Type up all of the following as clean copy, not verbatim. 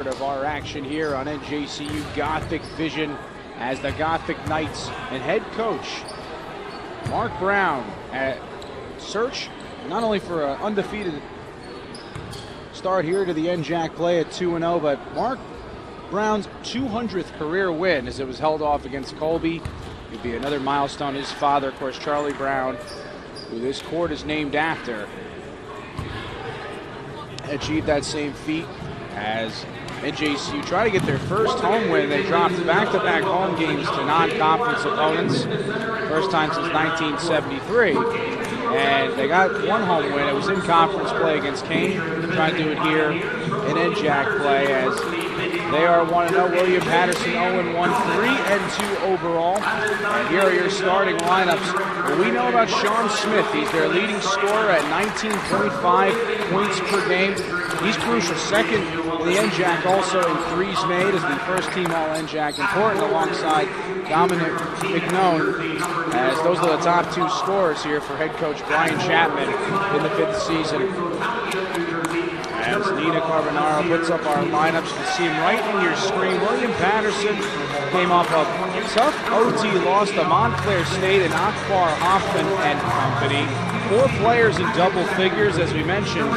Of our action here on NJCU Gothic Vision as the Gothic Knights and head coach Mark Brown at search not only for an undefeated start here to the NJAC play at 2-0, but Mark Brown's 200th career win as it was held off against Colby. It'd be another milestone. His father, of course, Charlie Brown, who this court is named after, achieved that same feat as NJCU try to get their first home win. They dropped back-to-back home games to non-conference opponents, first time since 1973. And they got one home win. It was in conference play against Kane. Trying to do it here in NJAC play as they are 1-0. William Paterson 0-1, 3-2 overall. And here are your starting lineups. Well, we know about Sean Smith. He's their leading scorer at 19.5 points per game. He's crucial, second in the NJAC, also in threes made as the first team All-NJAC. Important alongside Dominic McNone, as those are the top two scorers here for head coach Brian Chapman in the 5th season. As Nina Carbonaro puts up our lineups, you can see him right in your screen. William Paterson came off a tough OT loss to Montclair State and Akbar Hoffman and company. 4 players in double figures, as we mentioned.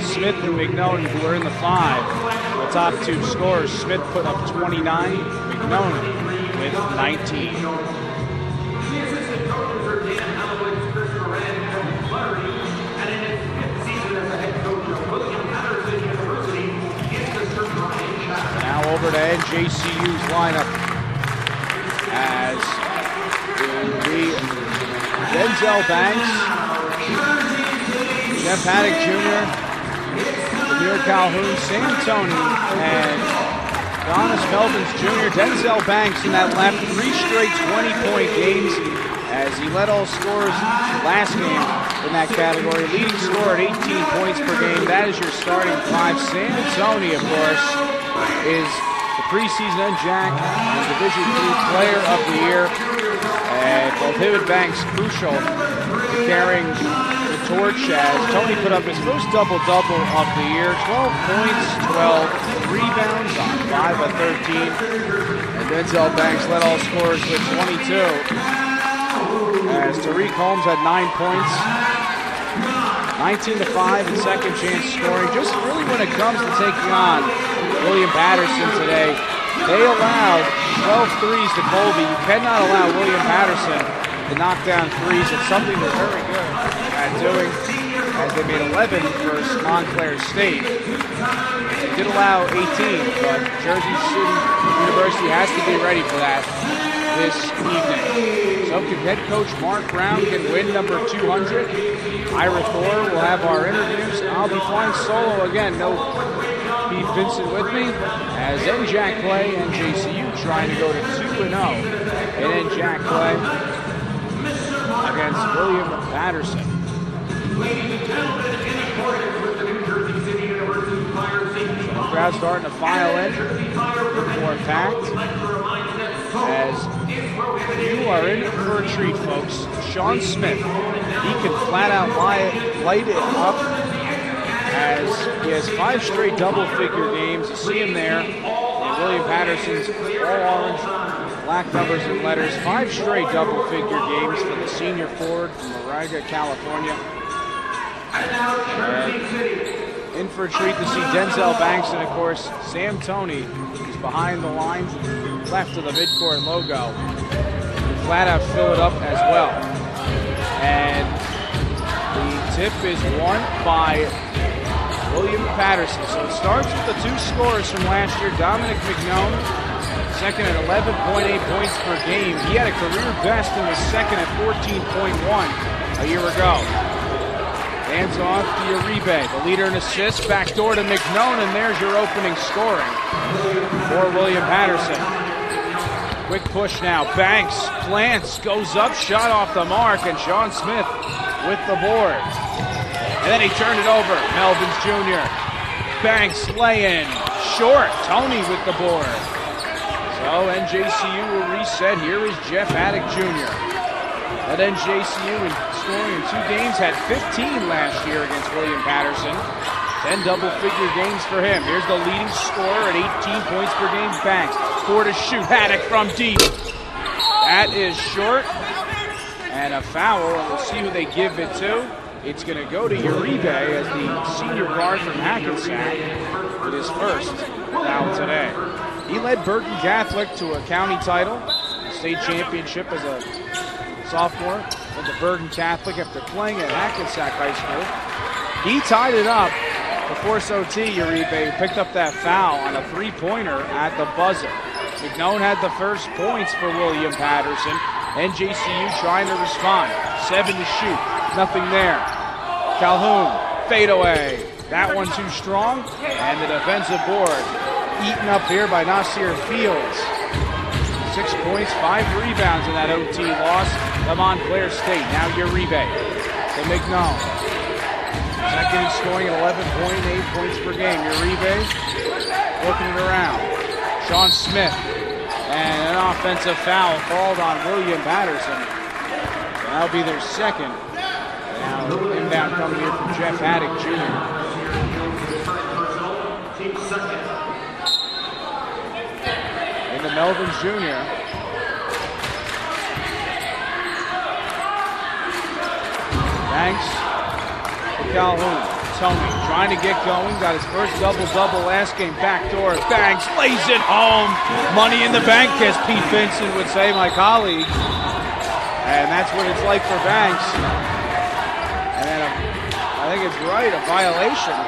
Smith and McNone, who are in the 5, the top 2 scorers. Smith put up 29, McNone with 19. Now over to NJCU's lineup, as will be Denzel Banks, Jeff Haddock Jr., Amir Calhoun, Sam Tony, and Donis Melvins Jr. Denzel Banks in that left, 3 straight 20-point games as he led all scorers last game in that category. Leading scorer at 18 points per game. That is your starting 5. Sam Tony, of course, is the preseason NJAC and Division III Player of the Year. And both him and Banks crucial to carrying the torch as Tony put up his first double-double of the year. 12 points, 12 rebounds on 5 of 13. And Denzel Banks led all scorers with 22. As Tariq Holmes had 9 points. 19-5 in second chance scoring. Just really when it comes to taking on William Paterson today, they allowed 12 threes to Colby. You cannot allow William Paterson to knock down threes. It's something they're very good at doing, as they made 11 versus Montclair State. They did allow 18, but Jersey City University has to be ready for that this evening. So can head coach Mark Brown get win number 200? Ira Thor will have our interviews. I'll be flying solo again. No Pete Vincent with me as NJAC play. NJCU trying to go to 2-0 in NJAC play against William Paterson. So the crowd starting to file in for impact. As you are in for a treat, folks. Sean Smith, he can flat out light it up as he has 5 straight double-figure games. You see him there. And William Patterson's all orange, black numbers and letters. 5 straight double-figure games for the senior forward from Moraga, California. And in for a treat to see Denzel Banks and, of course, Sam Tony, who's behind the lines left of the midcourt logo. Flat out fill it up as well. And the tip is won by William Paterson. So it starts with the 2 scorers from last year. Dominic McNone, second at 11.8 points per game. He had a career best and was second at 14.1 a year ago. Hands off to Uribe, the leader in assists, backdoor to McNone, and there's your opening scoring for William Paterson. Quick push now, Banks plants, goes up, shot off the mark, and Sean Smith with the board. And then he turned it over, Melvins Jr. Banks lay-in, short, Tony with the board. So NJCU will reset. Here is Jeff Haddock Jr. At NJCU in scoring in 2 games, had 15 last year against William Paterson. 10 double-figure games for him. Here's the leading scorer at 18 points per game, Banks. 4 to shoot, Haddock from deep. That is short, and a foul, and we'll see who they give it to. It's going to go to Uribe as the senior guard from Hackensack with his first foul today. He led Burton Catholic to a county title, a state championship as a sophomore with the Burton Catholic after playing at Hackensack High School. He tied it up to force OT, Uribe, who picked up that foul on a three-pointer at the buzzer. McNone had the first points for William Paterson. NJCU trying to respond. 7 to shoot. Nothing there. Calhoun, fadeaway. That one too strong. And the defensive board eaten up here by Nasir Fields. 6 points, 5 rebounds in that OT loss to Montclair State. Now Uribe to McNone. Second in scoring at 11.8 points per game. Uribe working it around. Sean Smith, and an offensive foul called on William Paterson. So that'll be their second. Now inbound coming here from Jeff Haddock Jr. Into Melvin Jr. Banks to Calhoun. Tony trying to get going, got his first double-double last game, backdoor. Banks lays it home. Money in the bank, as Pete Vincent would say, my colleague. And that's what it's like for Banks. And then I think it's right, a violation.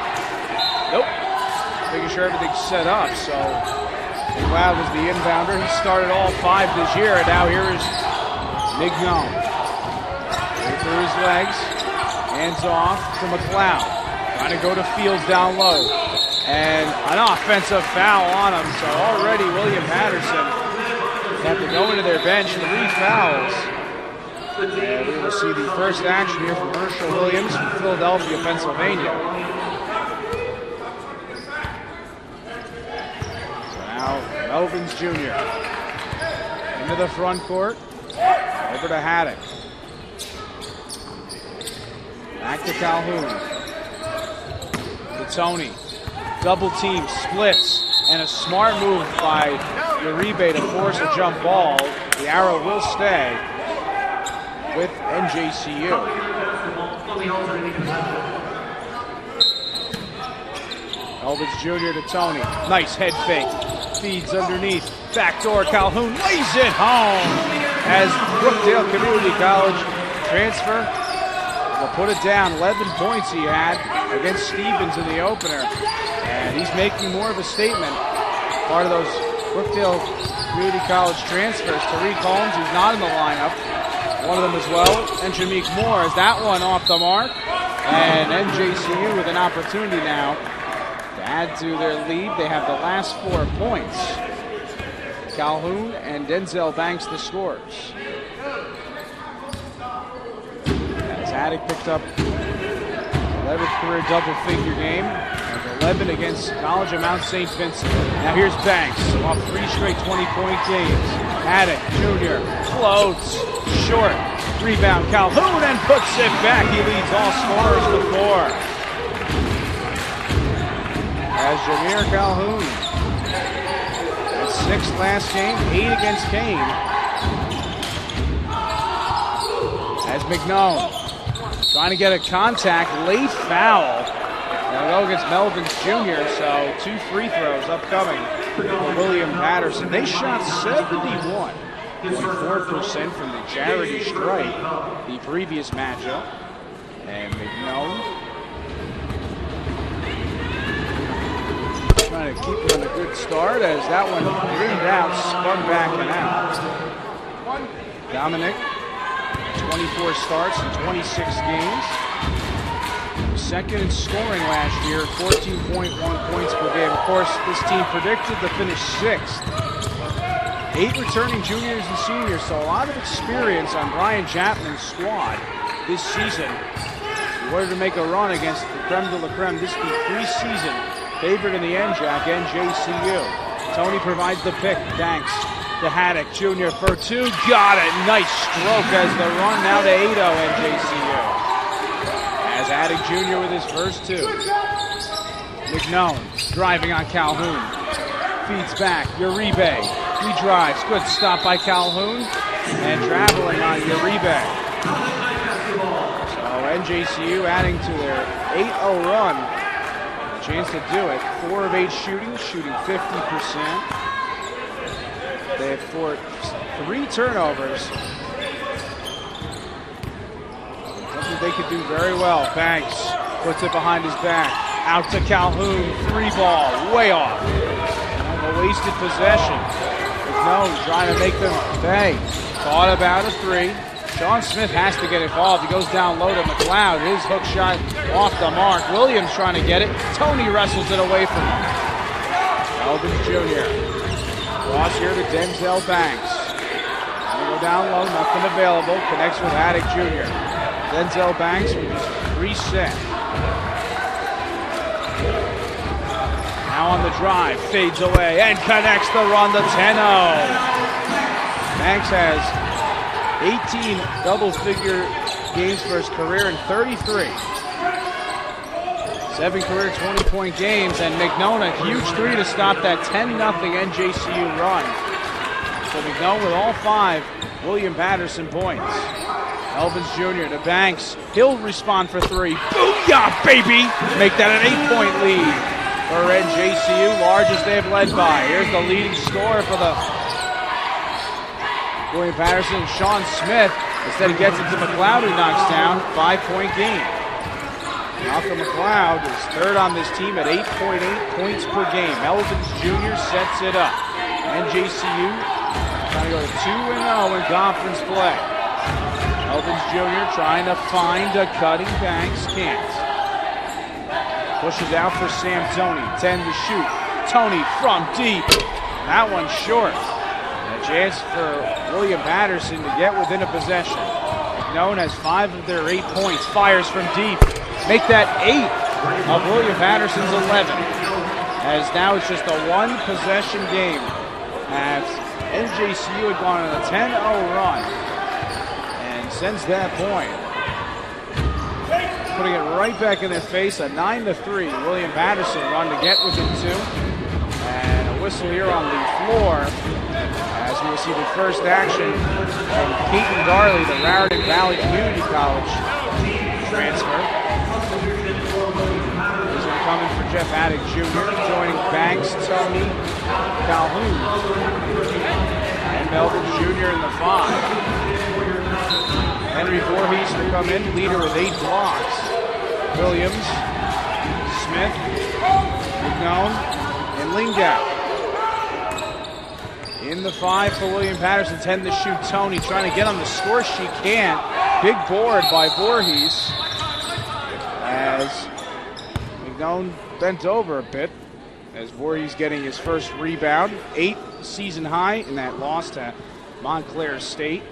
Nope. Making sure everything's set up. So McLeod was the inbounder. He started all 5 this year, and now here is McNone. Through his legs, hands off to McLeod. Trying to go to Fields down low. And an offensive foul on him. So already William Paterson have to go into their bench. 3 fouls. And we will see the first action here from Herschel Williams from Philadelphia, Pennsylvania. So now Melvins Jr. into the front court. Over to Haddock. Back to Calhoun. Tony, double team, splits, and a smart move by Uribe to force a jump ball. The arrow will stay with NJCU. Elvis Jr. to Tony. Nice head fake. Feeds underneath. Backdoor Calhoun lays it home as Brookdale Community College transfer will put it down. 11 points he had against Stevens in the opener. And he's making more of a statement. Part of those Brookdale Community College transfers. Tariq Holmes, who's not in the lineup. One of them as well. And Jameek Moore is that one off the mark. And NJCU with an opportunity now to add to their lead. They have the last 4 points. Calhoun and Denzel Banks the scorers. As Haddock picked up 11th career double-figure game. 11 against College of Mount St. Vincent. Now here's Banks off 3 straight 20-point games. Haddock Jr. floats short. Rebound Calhoun and puts it back. He leads all scorers with 4. As Jameer Calhoun at 6 last game, 8 against Kane. As McNone trying to get a contact, late foul. Now go against Melvins Jr., so 2 free throws upcoming for William Paterson. They shot 71.4% from the charity stripe, the previous matchup. And McNone trying to keep him on a good start as that one rimmed out, spun back and out. Dominic, 24 starts in 26 games. Second in scoring last year, 14.1 points per game. Of course, this team predicted to finish 6th. 8 returning juniors and seniors, so a lot of experience on Brian Chapman's squad this season. In order to make a run against the creme de la creme, this be preseason favorite in the NJAC, NJCU. Tony provides the pick. Thanks to Haddock Jr. for 2. Got it. Nice stroke as the run now to 8-0 NJCU. As Haddock Jr. with his first 2. McNown driving on Calhoun. Feeds back. Uribe. He drives. Good stop by Calhoun. And traveling on Uribe. So NJCU adding to their 8-0 run. A chance to do it. 4 of 8 shooting 50%. They had 3 turnovers. Something they could do very well. Banks puts it behind his back. Out to Calhoun. 3 ball. Way off. A wasted possession. McNown trying to make them pay. Thought about a 3. Sean Smith has to get involved. He goes down low to McLeod. His hook shot off the mark. Williams trying to get it. Tony wrestles it away from him. Elvin Jr. Cross here to Denzel Banks. They go down low. Nothing available. Connects with Haddock Jr. Denzel Banks with his reset. Now on the drive. Fades away and connects the run to 10-0. Banks has 18 double-figure games for his career in 33. 7 career 20-point games, and McNown a huge 3 to stop that 10-0 NJCU run. So McNown with all 5 William Paterson points. Elvins Jr. to Banks. He'll respond for 3. Booyah, baby! Make that an 8-point lead for NJCU, largest they've led by. Here's the leading scorer for the William Paterson, Sean Smith. Instead he gets it to McLeod, who knocks down. 5-point game. Malcolm McLeod is 3rd on this team at 8.8 points per game. Elvins Jr. sets it up. NJCU trying to go to 2-0 in conference play. Elvins Jr. trying to find a cutting. Banks can't. Pushes out for Sam Tony. 10 to shoot. Tony from deep. That one's short. And a chance for William Paterson to get within a possession. McNown has 5 of their 8 points. Fires from deep. Make that 8 of William Paterson's 11. As now it's just a 1-possession game. As NJCU had gone on a 10-0 run. And since that point, putting it right back in their face, a 9-3 William Paterson run to get within 2. And a whistle here on the floor as we will see the first action from Keaton Garley, the Raritan Valley Community College transfer. These are coming for Jeff Haddock Jr., joining Banks, Tony, Calhoun, and Melvin Jr. in the 5. Henry Voorhees to come in, leader with 8 blocks. Williams, Smith, McNown, and Lingau. In the 5 for William Paterson, 10 to shoot. Tony trying to get on the score sheet, can't. Big board by Voorhees as McNown bent over a bit as Voorhees getting his first rebound. 8 season high in that loss to Montclair State.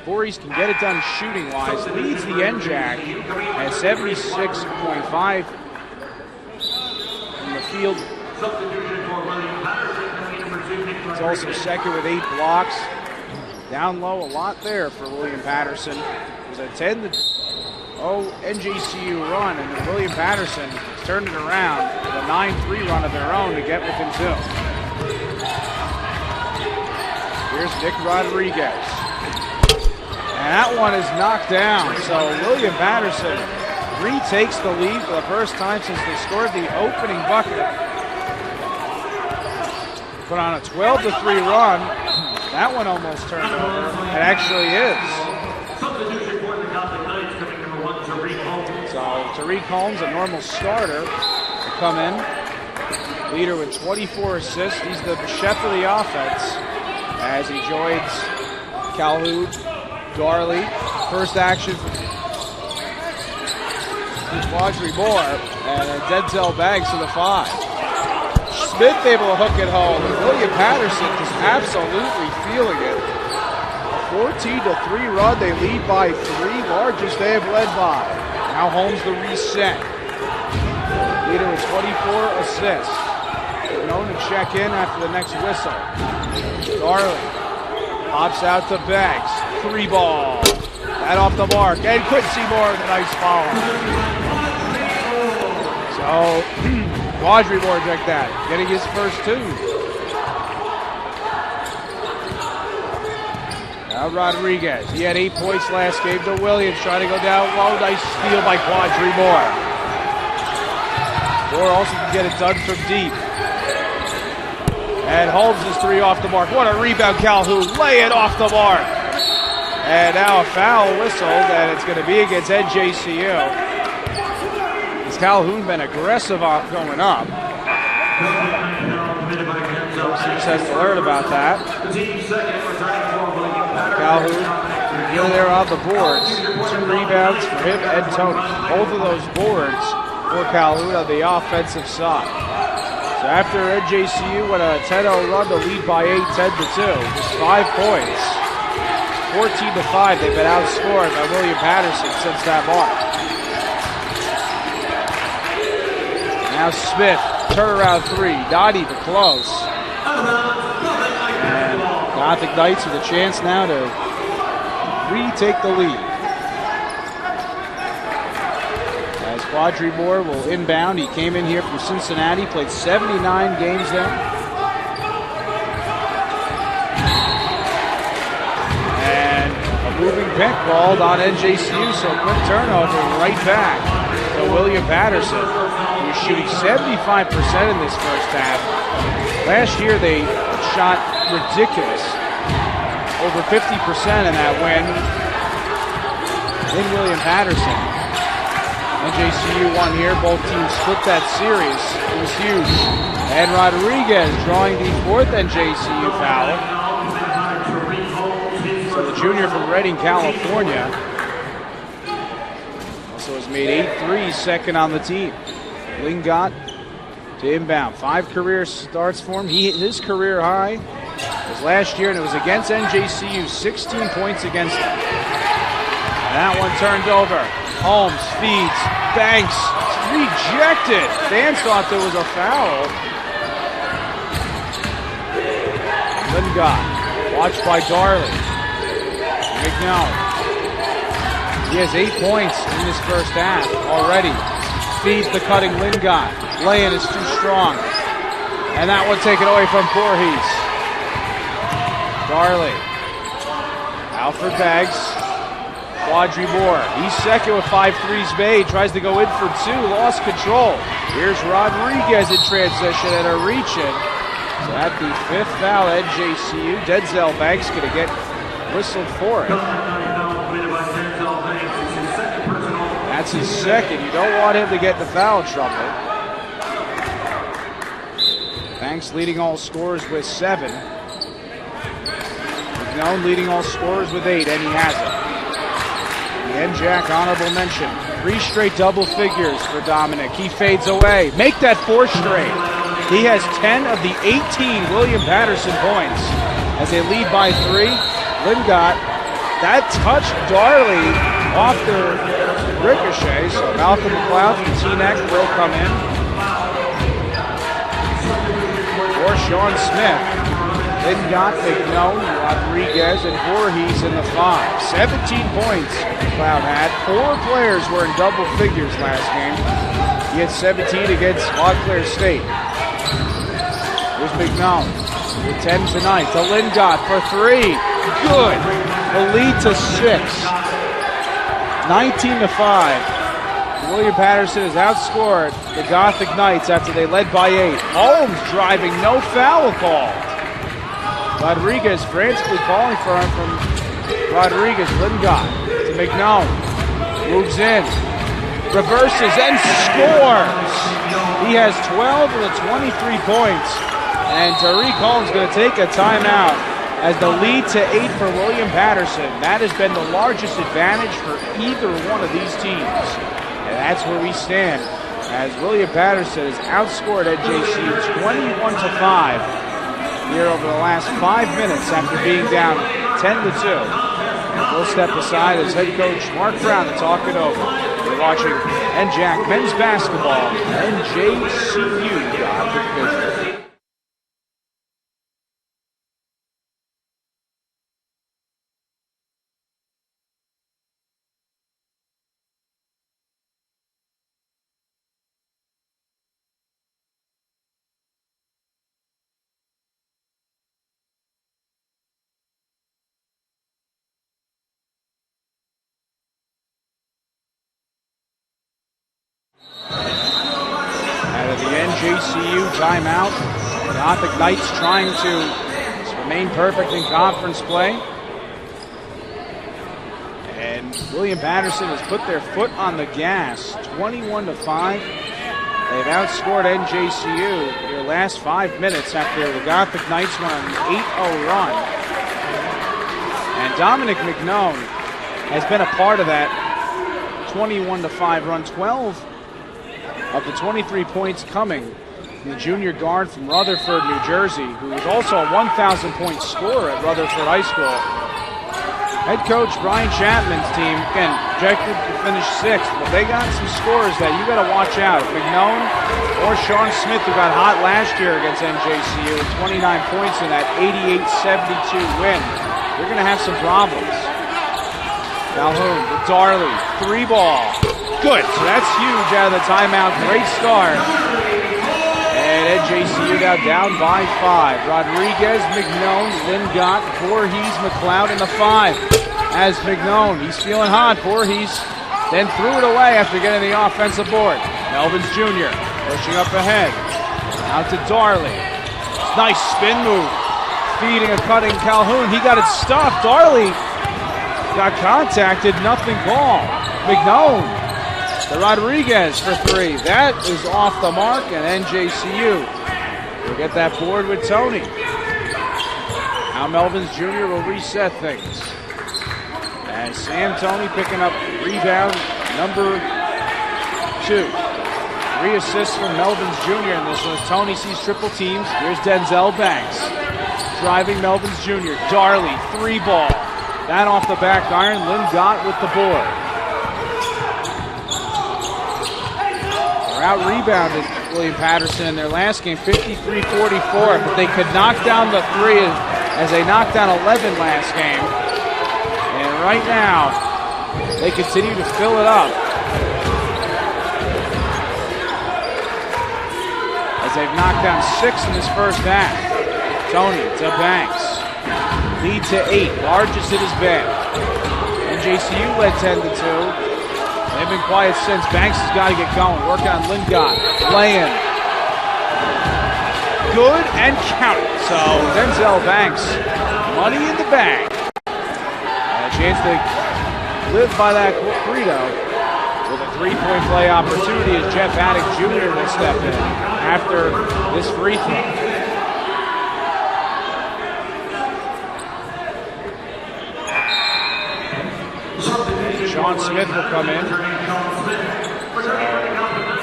Voorhees can get it done shooting-wise, leads the NJAC at 76.5 from the field. He's also second with 8 blocks. Down low, a lot there for William Paterson. It was a 10-0 NJCU run, and then William Paterson has turned it around with a 9-3 run of their own to get within 2. Here's Nick Rodriguez. And that one is knocked down. So William Paterson retakes the lead for the first time since they scored the opening bucket. Put on a 12-3 run. That one almost turned over. It actually is. So Tariq Holmes, a normal starter, to come in. Leader with 24 assists. He's the chef of the offense as he joins Calhoun, Garley. First action for Audrey Moore, and Denzel Banks to the 5. Smith able to hook it home, and William Paterson just absolutely feeling it. A 14-3 run, they lead by 3, largest they have led by. Now Holmes the reset. Leader with 24 assists. Known to check in after the next whistle. Garley pops out to Banks. 3 ball. That off the mark. And Quincy Moore with a nice follow. So Quadrimore check that, getting his first 2. Now Rodriguez, he had 8 points last game to Williams, trying to go down low. Nice steal by Quadrimore. Moore also can get it done from deep. And Holmes is 3 off the mark. What a rebound, Calhoun. Lay it off the mark. And now a foul whistled, and it's going to be against NJCU. Has Calhoun been aggressive going up? He just has to learn about that. Calhoun, here they are on the boards. 2 rebounds for him and Tony. Both of those boards for Calhoun on the offensive side. So after NJCU went a 10-0 run to lead by 8, 10-2. Just 5 points. 14-5, they've been outscored by William Paterson since that mark. Now Smith, turnaround 3, not even close. And Gothic Knights with a chance now to retake the lead. As Quadrimore will inbound, he came in here from Cincinnati, played 79 games there. Moving pick called on NJCU, so quick turnover right back to William Paterson, who's shooting 75% in this first half. Last year they shot ridiculous, over 50% in that win in William Paterson. NJCU won here, both teams split that series. It was huge. And Rodriguez drawing the 4th NJCU foul. The junior from Redding, California, also has made 8 threes, second on the team. Lingott to inbound. 5 career starts for him. His career high was last year, and it was against NJCU, 16 points against them. And that one turned over. Holmes feeds, Banks, rejected. Fans thought there was a foul. Lingott, watched by Darley. McNally. He has 8 points in this first half already. Feeds the cutting Lingott. Lay-in is too strong. And that one taken away from Voorhees. Darley. Alfred Baggs. Quadrimore. He's second with 5 threes made. Tries to go in for 2. Lost control. Here's Rodriguez in transition and a reach-in. So at the 5th foul, NJCU. Denzel Banks going to get whistled for it. That's his second. You don't want him to get in foul trouble. Banks leading all scorers with 7. McNown leading all scorers with 8, and he has it. The NJAC honorable mention. 3 straight double figures for Dominic. He fades away. Make that 4 straight. He has 10 of the 18 William Paterson points as they lead by 3. Lingott, that touched Darley off the ricochet, so Malcolm McLeod from Teaneck will come in. For Sean Smith, Lingott, McNown, Rodriguez, and Voorhees in the 5. 17 points McLeod had. 4 players were in double figures last game. He had 17 against Montclair State. Here's McNown with 10 tonight to Lingott for 3. Good. The lead to 6. 19-5. William Paterson has outscored the Gothic Knights after they led by 8. Holmes driving, no foul call. Rodriguez frantically calling for him from Rodriguez. Lingott to McNown. Moves in. Reverses and scores. He has 12 of the 23 points. And Tariq Holmes going to take a timeout as the lead to 8 for William Paterson. That has been the largest advantage for either one of these teams. And that's where we stand as William Paterson has outscored NJCU 21-5 here over the last 5 minutes after being down 10-2. And we'll step aside as head coach Mark Brown to talk it over. You're watching NJAC Men's Basketball, NJCU Gothic Business. NJCU timeout. Gothic Knights trying to remain perfect in conference play. And William Paterson has put their foot on the gas, 21-5. They've outscored NJCU their last 5 minutes after the Gothic Knights went on an 8-0 run. And Dominic McNone has been a part of that 21-5 run. 12 of the 23 points coming from the junior guard from Rutherford, New Jersey, who is also a 1,000-point scorer at Rutherford High School. Head coach Brian Chapman's team, again, projected to finish 6th, but they got some scores that you got to watch out. McNone or Sean Smith, who got hot last year against NJCU, with 29 points in that 88-72 win. They're going to have some problems. Calhoun with Darley, 3-ball. Good, so that's huge out of the timeout. Great start. And NJCU now down by 5. Rodriguez, McNone, Lingott, Voorhees, McLeod in the 5. As McNone, he's feeling hot. Voorhees then threw it away after getting the offensive board. Melvins Jr. pushing up ahead. Out to Darley. Nice spin move. Feeding a cutting Calhoun. He got it stuffed. Darley got contacted. Nothing called. McNone to Rodriguez for 3. That is off the mark, and NJCU will get that board with Tony. Now Melvins Jr. will reset things. And Sam Tony picking up rebound number 2. 3 assists from Melvins Jr. in this one. Tony sees triple teams. Here's Denzel Banks. Driving Melvins Jr. Darley, 3-ball. That off the back iron. Lingott with the board. They're out-rebounded William Paterson in their last game, 53-44, but they could knock down the 3 as they knocked down 11 last game. And right now, they continue to fill it up as they've knocked down 6 in this first half. Tony to Banks. Lead to 8, largest it has been. NJCU led 10-2. They've been quiet since. Banks has got to get going. Working on Lingott. Lay-in. Good and count. So Denzel Banks, money in the bank. And a chance to live by that credo with a 3-point play opportunity as Jeff Haddock Jr. will step in after this free throw. Sean Smith will come in.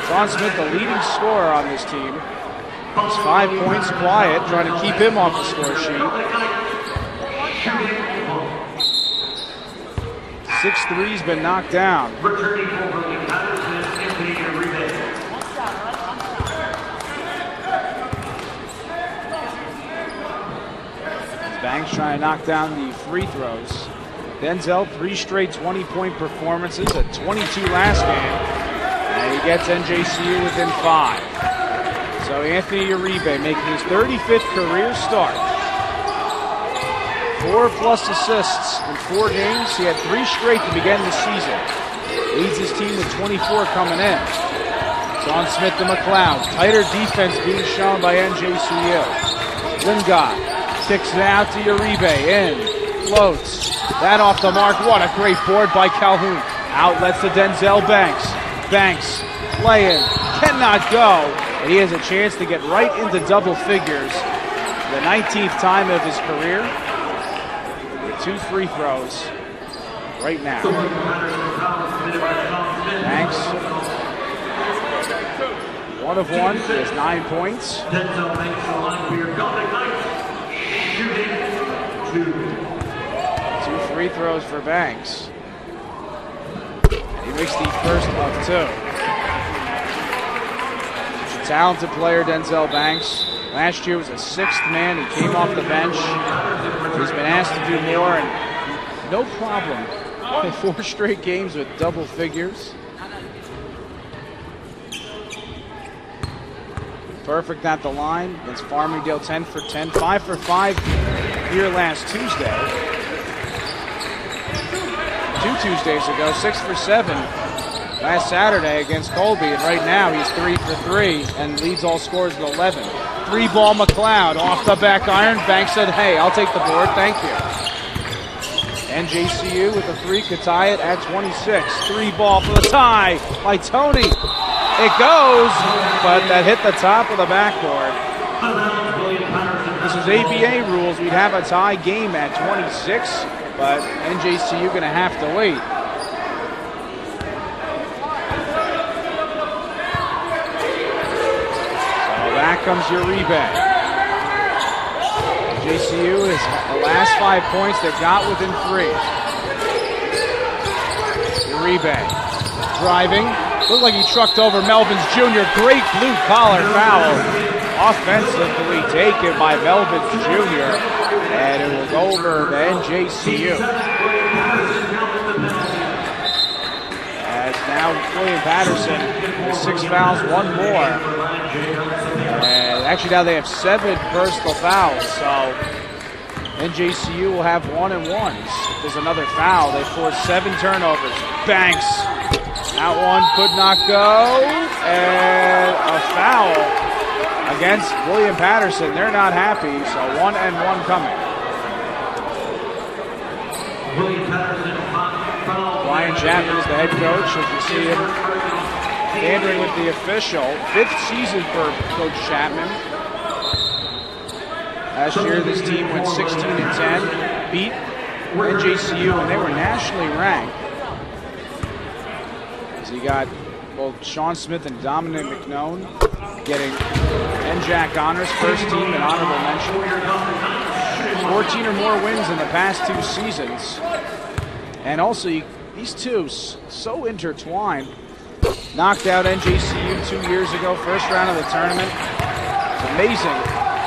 Sean Smith, the leading scorer on this team. He's 5 points quiet, trying to keep him off the score sheet. 6 threes been knocked down. Banks trying to knock down the free throws. Denzel, 3 straight 20-point performances at 22 last game. And he gets NJCU within 5. So Anthony Uribe making his 35th career start. 4+ assists in 4 games. He had 3 straight to begin the season. Leads his team with 24 coming in. Sean Smith to McLeod. Tighter defense being shown by NJCU. Lingott kicks it out to Uribe. In. Floats. That off the mark. What a great board by Calhoun. Outlets to Denzel Banks. Banks, lay-in, cannot go. And he has a chance to get right into double figures. The 19th time of his career. With 2 free throws right now. Banks, 1 of 1. He has 9 points. Denzel Banks on for your Gothic Knights. Shooting 2 free throws for Banks. He makes the first of 2. He's a talented player, Denzel Banks. Last year was a 6th man. He came off the bench. He's been asked to do more, and no problem. 4 straight games with double figures. Perfect at the line against Farmingdale, 10 for 10. 5 for 5 here last Tuesday. 2 Tuesdays ago, 6 for 7 last Saturday against Colby, and right now he's 3 for 3 and leads all scorers with 11. 3-ball McLeod off the back iron. Banks said, hey, I'll take the board, thank you. NJCU with a 3 could tie it at 26. 3-ball for the tie by Tony. It goes, but that hit the top of the backboard. This is ABA rules. We'd have a tie game at 26, but NJCU going to have to wait. So back comes Uribe. NJCU is the last 5 points that got within 3. Uribe driving. Looked like he trucked over Melvins Jr. Great blue collar foul. Offensively taken by Melvins Jr. And it will go over to NJCU. As now William Paterson with 6 fouls, 1 more. And actually now they have 7 personal fouls. So NJCU will have 1 and 1s. If there's another foul, they force 7 turnovers. Banks. That one could not go. And a foul against William Paterson. They're not happy, so 1 and 1 coming. Brian Chapman is the head coach. As you see him standing with the official. 5th season for Coach Chapman. Last year, this team went 16 and 10, beat NJCU, and they were nationally ranked. So you got both Sean Smith and Dominic McNone getting NJAC honors, first team and honorable mention. 14 or more wins in the past 2 seasons. And also, these two so intertwined. Knocked out NJCU 2 years ago, first round of the tournament. It's amazing.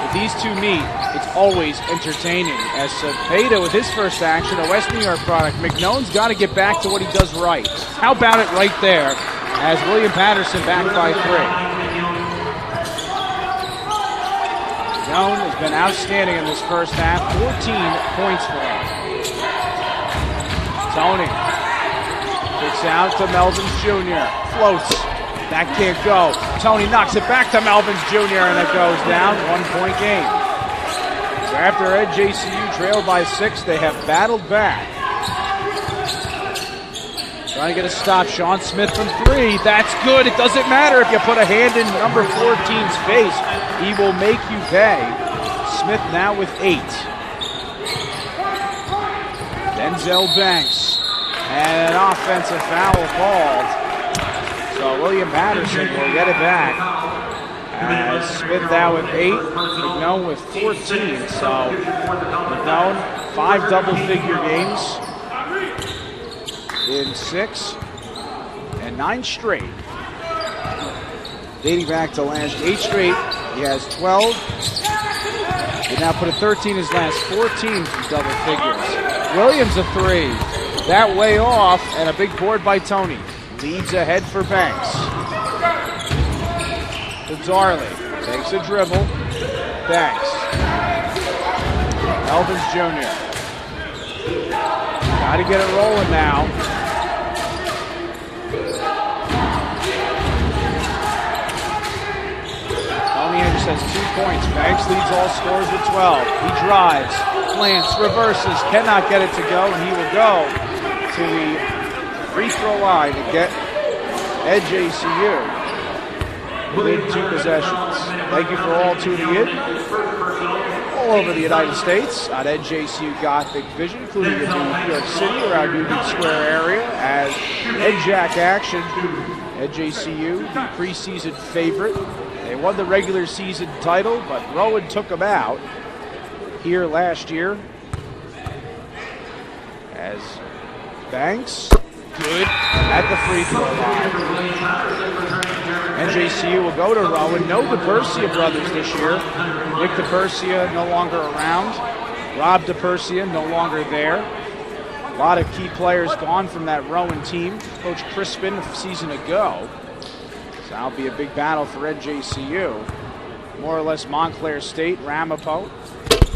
If these two meet, it's always entertaining. As Cepeda with his first action, a West New York product. McNone's got to get back to what he does right. How about it right there as William Paterson back by 3. McNone has been outstanding in this first half. 14 points for him. Tony kicks out to Melvins Jr. Floats. That can't go. Tony knocks it back to Melvins Jr. and it goes down. 1-point game. So after NJCU trailed by 6, they have battled back. Trying to get a stop. Sean Smith from 3. That's good. It doesn't matter if you put a hand in number 14's face. He will make you pay. Smith now with 8. Denzel Banks. And an offensive foul called. So William Paterson will get it back. As Smith now with 8, McNone with 14. So McNone, 5 double-figure games in 6 and 9 straight. Dating back to last 8 straight, he has 12. He now put a 13 in his last 14 from double figures. Williams a 3. That way off, and a big board by Tony. Leads ahead for Banks. To Darley. Takes a dribble. Banks. Melvins Jr. Got to get it rolling now. Tony just has 2 points. Banks leads all scorers with 12. He drives, plants, reverses, cannot get it to go, and he will go to the free throw line to get NJCU within 2 possessions. Thank you for all tuning in all over the United States on NJCU Gothic Vision, including in New York City around Union Square area as NJAC action. NJCU, the preseason favorite. They won the regular season title, but Rowan took them out here last year. As Banks, good at the free throw line. NJCU will go to Rowan. No DePersia brothers this year. Nick DePersia no longer around. Rob DePersia no longer there. A lot of key players gone from that Rowan team. Coach Crispin a season ago. So that'll be a big battle for NJCU. More or less Montclair State, Ramapo.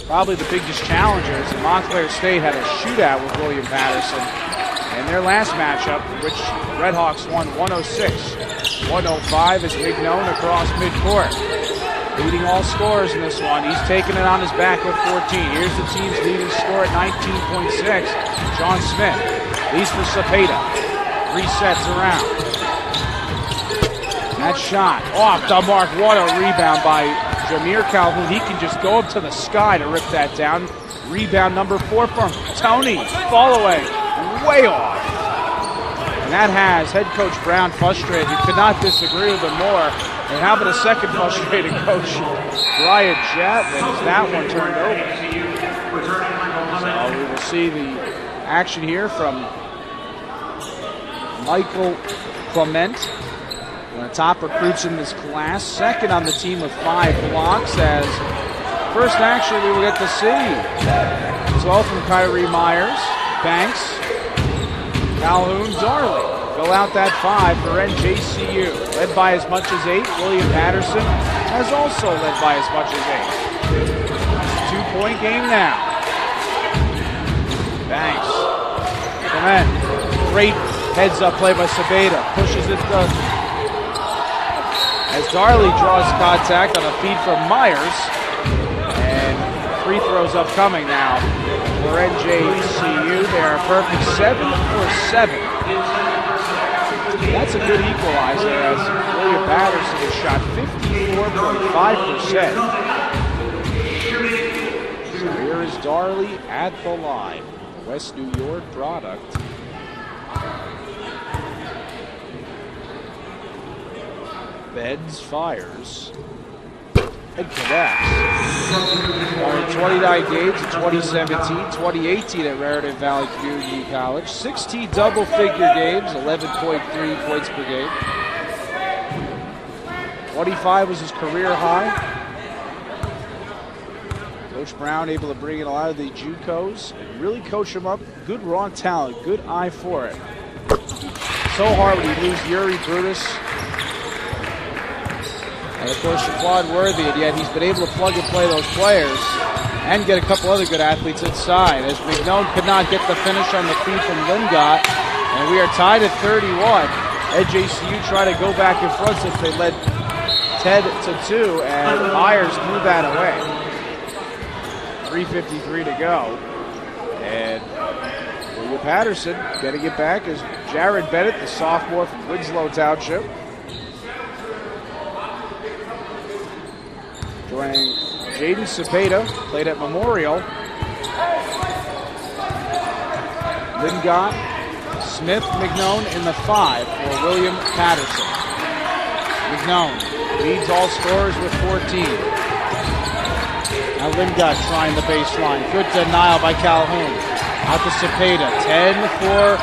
Probably the biggest challengers. And Montclair State had a shootout with William Paterson in their last matchup, which Redhawks won 106-105 as Mignon across midcourt. Leading all scorers in this one. He's taking it on his back with 14. Here's the team's leading scorer at 19.6. John Smith leads for Cepeda. Resets around. That shot off the mark. What a rebound by Jameer Calhoun. He can just go up to the sky to rip that down. Rebound number 4 from Tony. Fall away. Way off. And that has head coach Brown frustrated. You could not disagree with him more. And how about a second frustrated coach, Brian Chapman, as that one turned over. So we will see the action here from Michael Clement, one of the top recruits in this class, second on the team with 5 blocks, as first action we will get to see as well from Kyrie Myers, Banks, Calhoun, Darley. Fill out that 5 for NJCU. Led by as much as 8. William Paterson has also led by as much as 8. 2-point game now. Banks. Clement. Great heads-up play by Cepeda. Pushes it as Darley draws contact on a feed from Myers. And free throws upcoming now for NJCU. They're a perfect 7 for 7. That's a good equalizer as William Paterson has shot 54.5%. So here is Darley at the line. West New York product. Beds fires and connects. On 29 games in 2017, 2018 at Raritan Valley Community College. 16 double-figure games, 11.3 points per game. 25 was his career high. Coach Brown able to bring in a lot of the JUCOs and really coach them up. Good raw talent, good eye for it. So hard when you lose Yuri Brutus. And of course, Shaquan Worthy, and yet he's been able to plug and play those players and get a couple other good athletes inside. As Mignon could not get the finish on the feed from Lingott, and we are tied at 31. NJCU try to go back in front since they led 10-2, and Myers threw that away. 3:53 to go, and William Patterson getting it back is Jared Bennett, the sophomore from Winslow Township. Joining Jaden Cepeda, played at Memorial. Lingott, Smith, Mignon in the 5 for William Patterson. Mignon leads all scorers with 14. Now Lingott trying the baseline. Good denial by Calhoun. Out to Cepeda. 10 for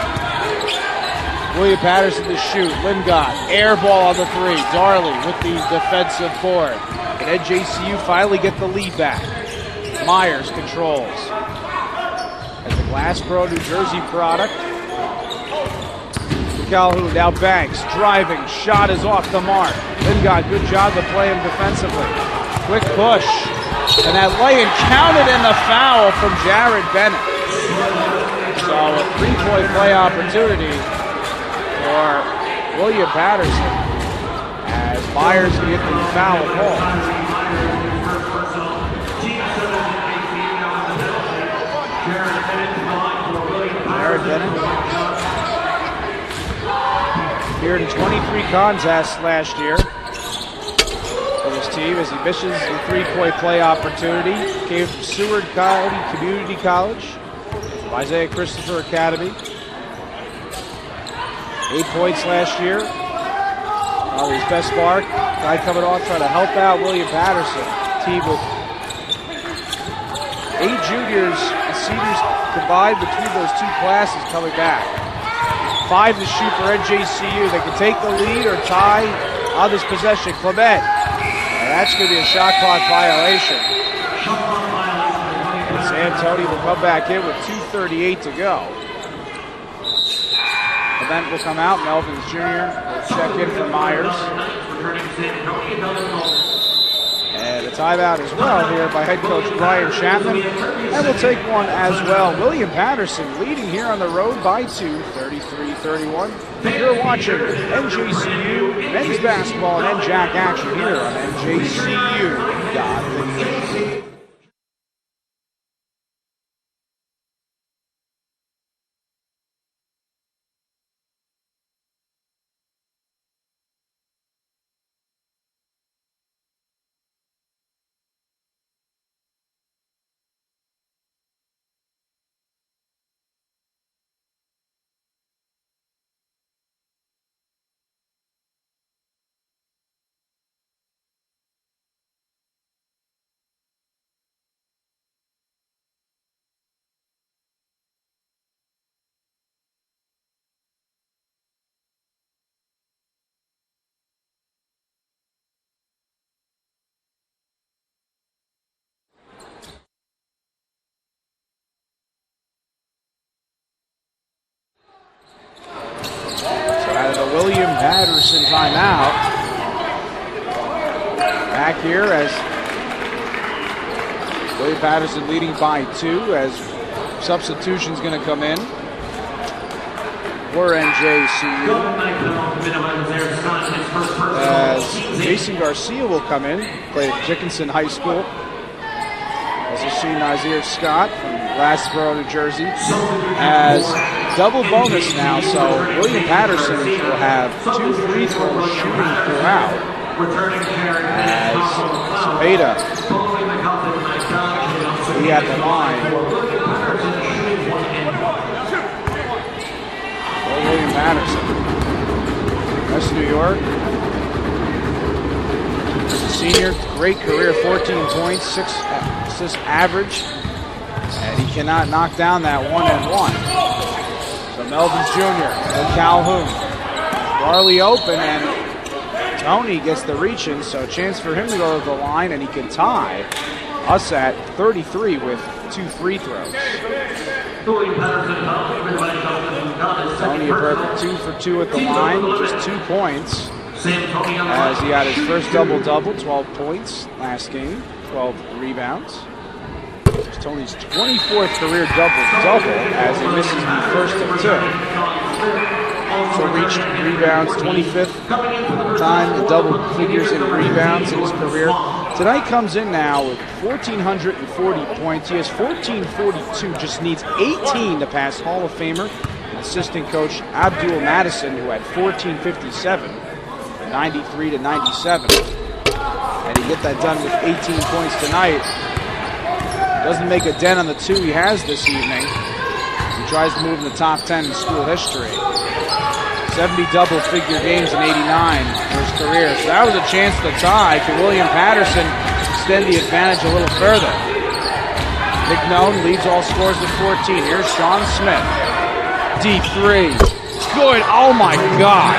William Patterson to shoot. Lingott, air ball on the 3. Darley with the defensive board. And NJCU finally get the lead back. Myers controls. As the Glassboro, New Jersey product. Calhoun, now Banks, driving. Shot is off the mark. Lingott, good job to play him defensively. Quick push. And that lay-in counted in the foul from Jared Bennett. So a 3-point play opportunity for William Paterson. As Myers can get the foul ball. Jared Bennett appeared in 23 contests last year for this team as he misses the 3-point play opportunity. Came from Seward County Community College, Isaiah Christopher Academy. 8 points last year. His best mark, guy coming off trying to help out William Patterson. Team with 8 juniors and seniors combined between those 2 classes coming back. 5 to shoot for NJCU. They can take the lead or tie on this possession. Clement. And that's going to be a shot clock violation. And San Antonio will come back in with 2:38 to go. Clement will come out. Melvin's Jr. will check in for Myers. And a Timeout as well here by head coach Brian Chapman. And we'll take one as well. William Paterson leading here on the road by 2, 33-31. You're watching NJCU men's basketball and NJAC action here on NJCU.TV. William Paterson timeout. Back here as William Paterson leading by 2 as substitution's going to come in for NJCU. As Jason Garcia will come in, played at Dickinson High School. Also see Nazir Scott from Glassboro, New Jersey, as double bonus now, so William Patterson will have 2 free throws shooting throughout. As Cepeda, he at the line. For William Patterson. West New York. As a senior, great career, 14 points, 6 assist average. And he cannot knock down that 1-and-1. So Melvins Jr. and Calhoun. Barley open, and Tony gets the reach in, so a chance for him to go to the line, and he can tie us at 33 with 2 free throws. Tony a perfect 2 for 2 at the line, just 2 points. As he had his first double-double, 12 points last game, 12 rebounds. It's Tony's 24th career double-double as he misses the first of 2. So reached rebounds, 25th time in double figures in rebounds in his career. Tonight comes in now with 1,440 points. He has 1,442, just needs 18 to pass Hall of Famer assistant coach Abdul Madison, who had 1,457, 93-97. And he get that done with 18 points tonight. Doesn't make a dent on the 2 he has this evening. He tries to move in the top 10 in school history. 70 double-figure games in 89 for his career. So that was a chance to tie. Can William Patterson extend the advantage a little further? Mignon leads all scores with 14. Here's Sean Smith. Deep 3. Good. Oh, my God.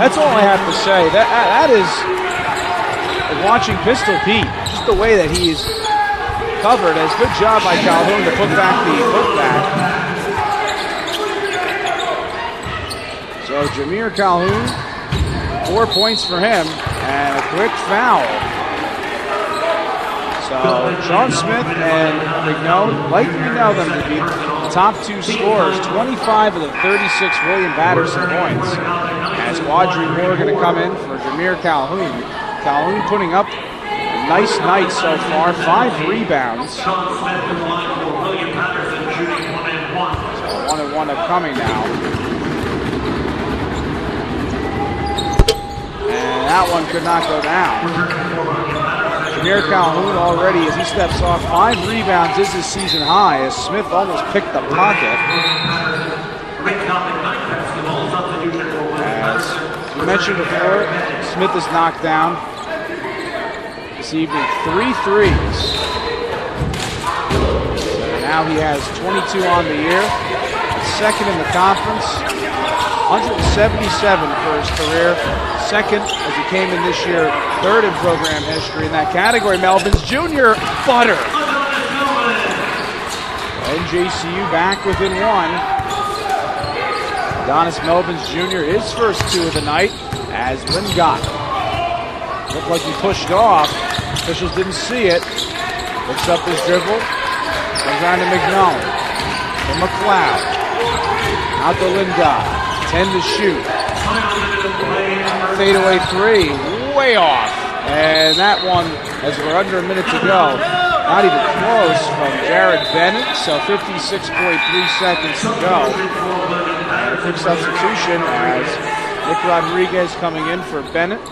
That's all I have to say. That is like watching Pistol Pete. Just the way that he's covered. As good job by Calhoun to put back the putback. So Jameer Calhoun, 4 points for him, and a quick foul. So Sean Smith and Mignon, like we know them to be the top 2 scorers, 25 of the 36 William Patterson points. As Audrey Moore going to come in for Jameer Calhoun. Calhoun putting up a nice night so far, 5 rebounds. So 1-and-1 upcoming now. And that one could not go down. Jameer Calhoun already, as he steps off, 5 rebounds is his season high, as Smith almost picked the pocket. As we mentioned before, Smith is knocked down this evening 3 threes. And now he has 22 on the year, second in the conference, 177 for his career. Second as he came in this year, 3rd in program history in that category. Melvins Jr. butter. NJCU back within 1. Adonis Melvins Jr. his first 2 of the night as Lingott looked like he pushed off. Officials didn't see it. Picks up his dribble. Comes on to McNown. To McLeod. Out to Lingard. 10 to shoot. Fadeaway three. Way off. And that one, as we're under a minute to go, not even close from Jared Bennett. So 56.3 seconds to go. A quick substitution as Nick Rodriguez coming in for Bennett.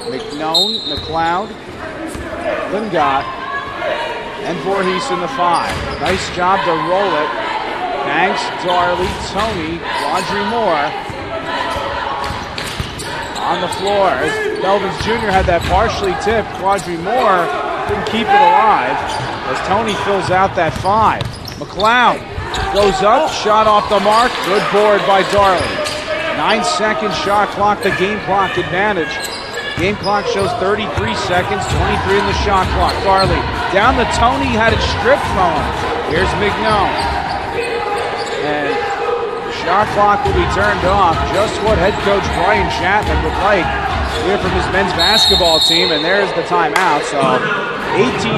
McNown, McLeod, Lingard, and Voorhees in the 5. Nice job to roll it. Banks, Darley, Tony, Audrey Moore on the floor. As Melvins Jr. had that partially tipped, Audrey Moore couldn't keep it alive as Tony fills out that 5. McLeod goes up, shot off the mark, good board by Darley. 9-second shot clock, the game clock advantage. Game clock shows 33 seconds, 23 in the shot clock. Darley down to Tony, had it stripped from him. Here's McNown. And the shot clock will be turned off, just what head coach Brian Chapman would like here from his men's basketball team. And there's the timeout. So 18.3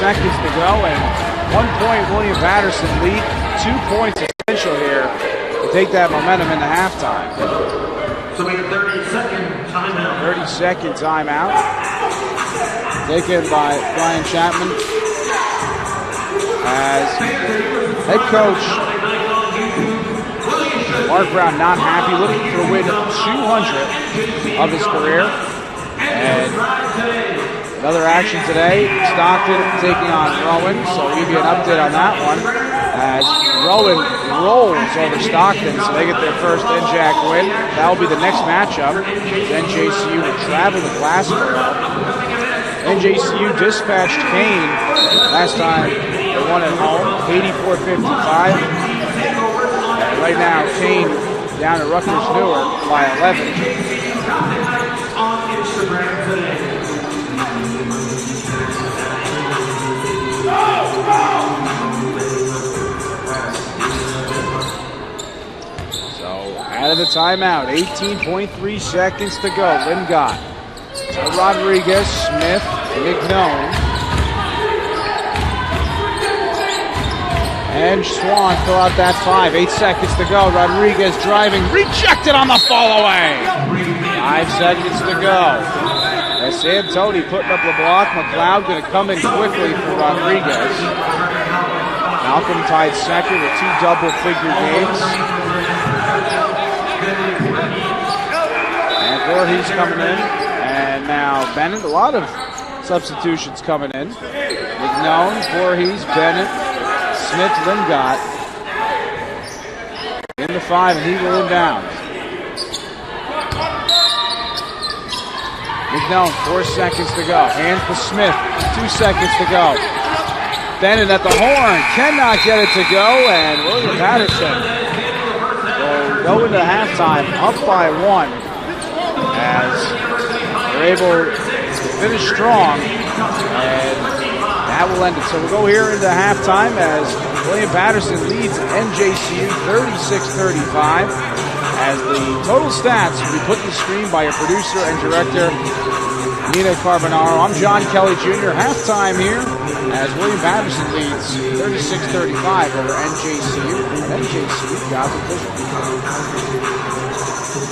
seconds to go, and 1 point William Paterson lead. 2 points essential here to take that momentum into halftime. So we have 30-second timeout. 30-second timeout. Taken by Brian Chapman. As head coach Mark Brown not happy, looking for a win 200 of his career. And another action today, Stockton taking on Rowan. So we'll give you an update on that one. As Rowan rolls over Stockton, so they get their first NJAC win. That will be the next matchup. NJCU will travel to Glassboro. NJCU dispatched Kane last time they won at home, 84-55. And right now, Kane down to Rutgers Newark by 11. Out of the timeout, 18.3 seconds to go. Lingard to Rodriguez, Smith, McNown, and Swan fill out that 5. 8 seconds to go. Rodriguez driving, rejected on the fall away. 5 seconds to go. As Santoni putting up the block, McLeod going to come in quickly for Rodriguez. Malcolm tied second with 2 double-figure games. And Voorhees coming in. And now Bennett. A lot of substitutions coming in. McNown, Voorhees, Bennett, Smith, Lingard. In the 5, and he will inbound. McNown, 4 seconds to go. Hands to Smith, 2 seconds to go. Bennett at the horn, cannot get it to go, and William Paterson will go into halftime up by 1 as they're able to finish strong, and that will end it. So we'll go here into halftime as William Paterson leads NJCU 36-35. As the total stats will be put to the screen by our producer and director, Nina Carbonaro. I'm John Kelly Jr. Halftime here as William Paterson leads 36-35 over NJCU. NJCU got the vision.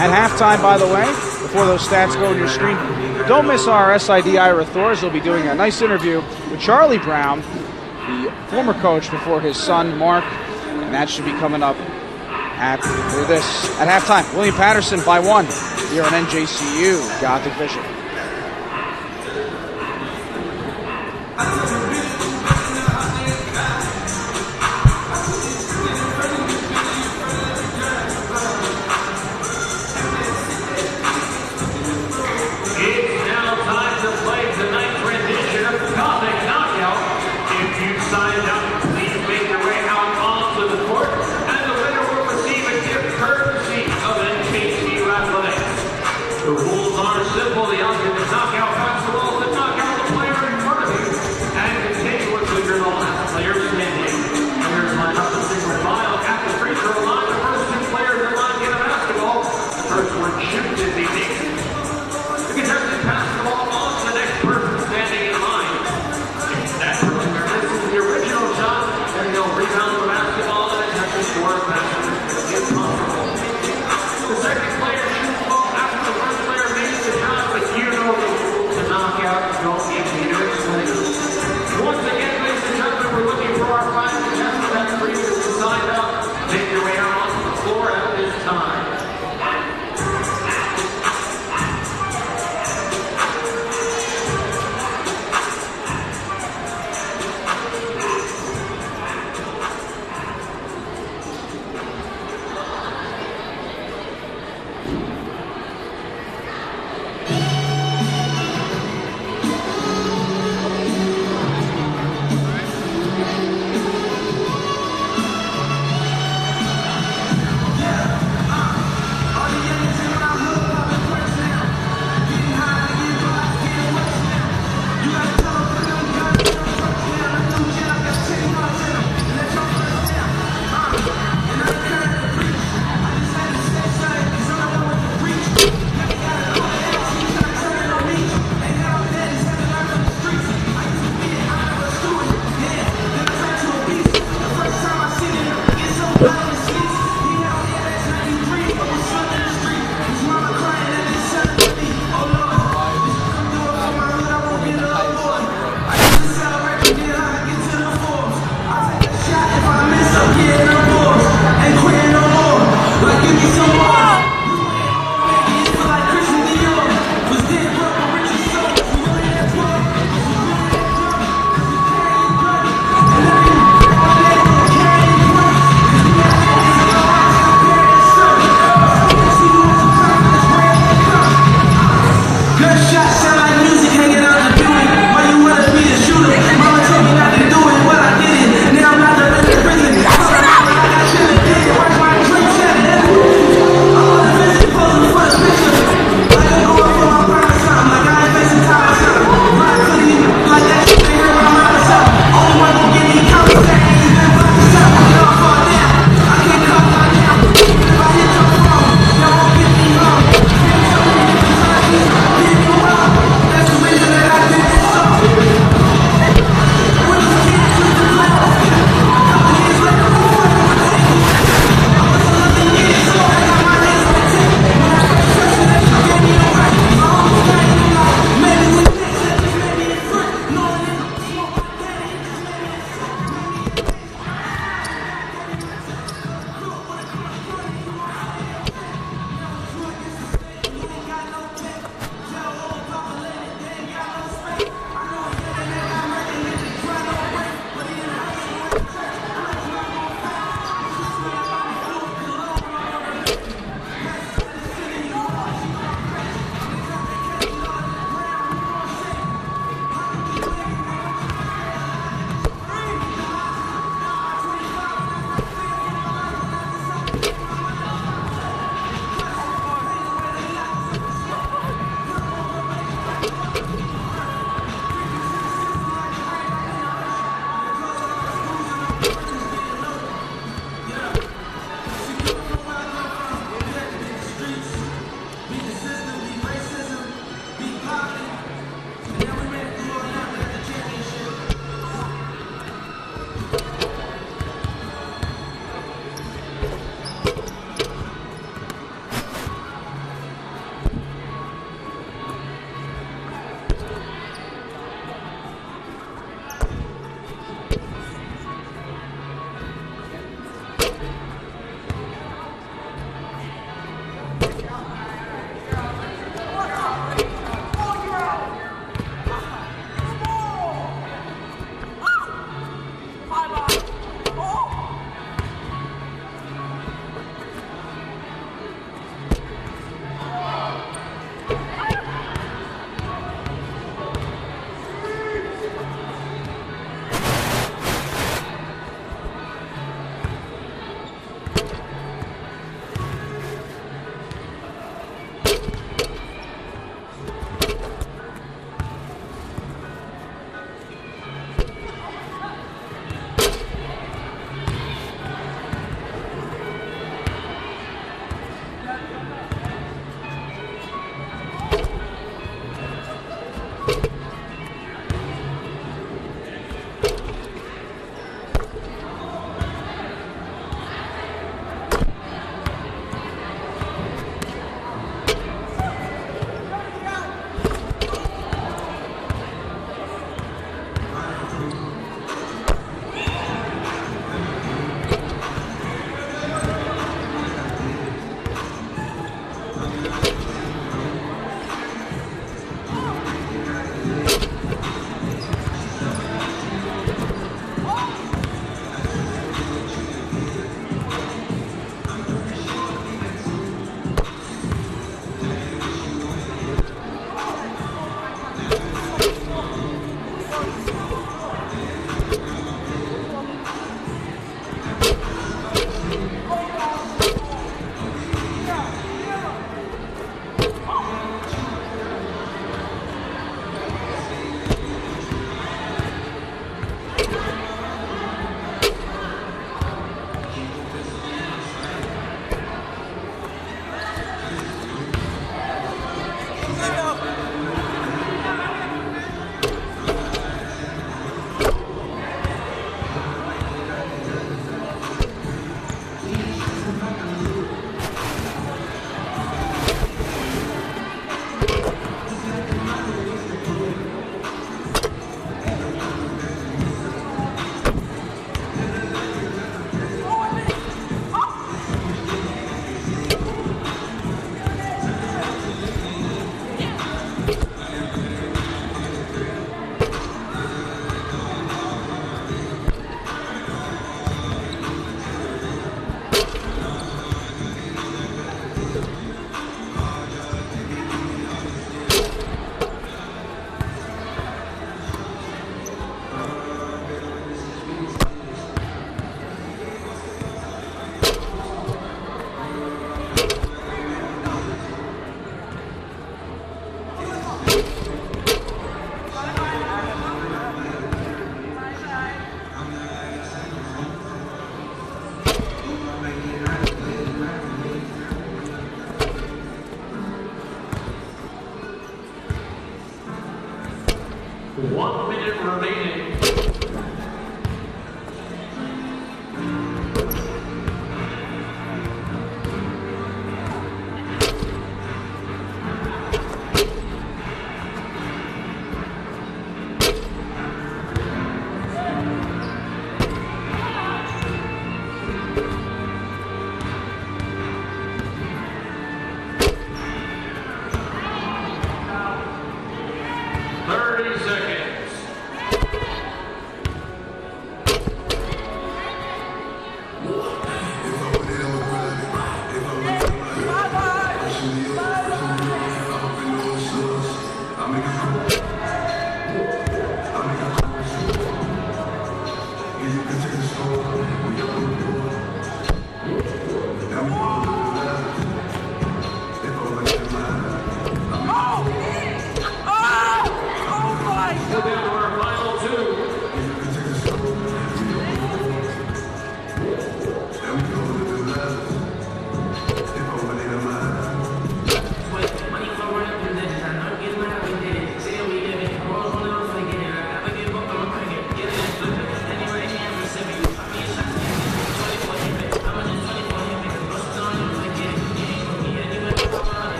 At halftime, by the way, before those stats go on your screen, don't miss our SID Ira Thors. They'll be doing a nice interview with Charlie Brown, the former coach before his son, Mark, and that should be coming up at halftime. William Paterson by 1 here on NJCU Gothic Vision. The rules are simple. The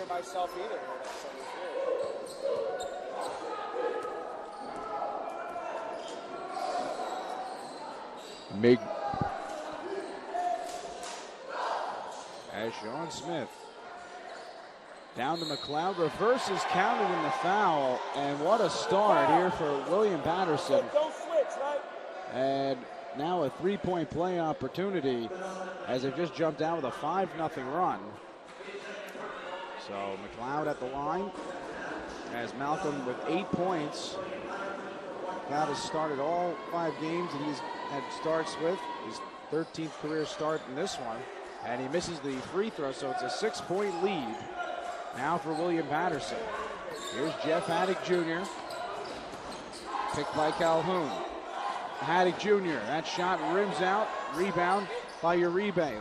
myself either. As Sean Smith down to McLeod, reverses counted in the foul, and what a start here for William Paterson. Don't switch, right? And now a three-point play opportunity as they've just jumped out with a 5-0 run. So McLeod at the line as Malcolm with 8 points. McLeod has started all 5 games that he's had starts with. His 13th career start in this one. And he misses the free throw, so it's a 6-point lead now for William Paterson. Here's Jeff Haddock Jr. Picked by Calhoun. Haddock Jr. That shot rims out. Rebound by Uribe.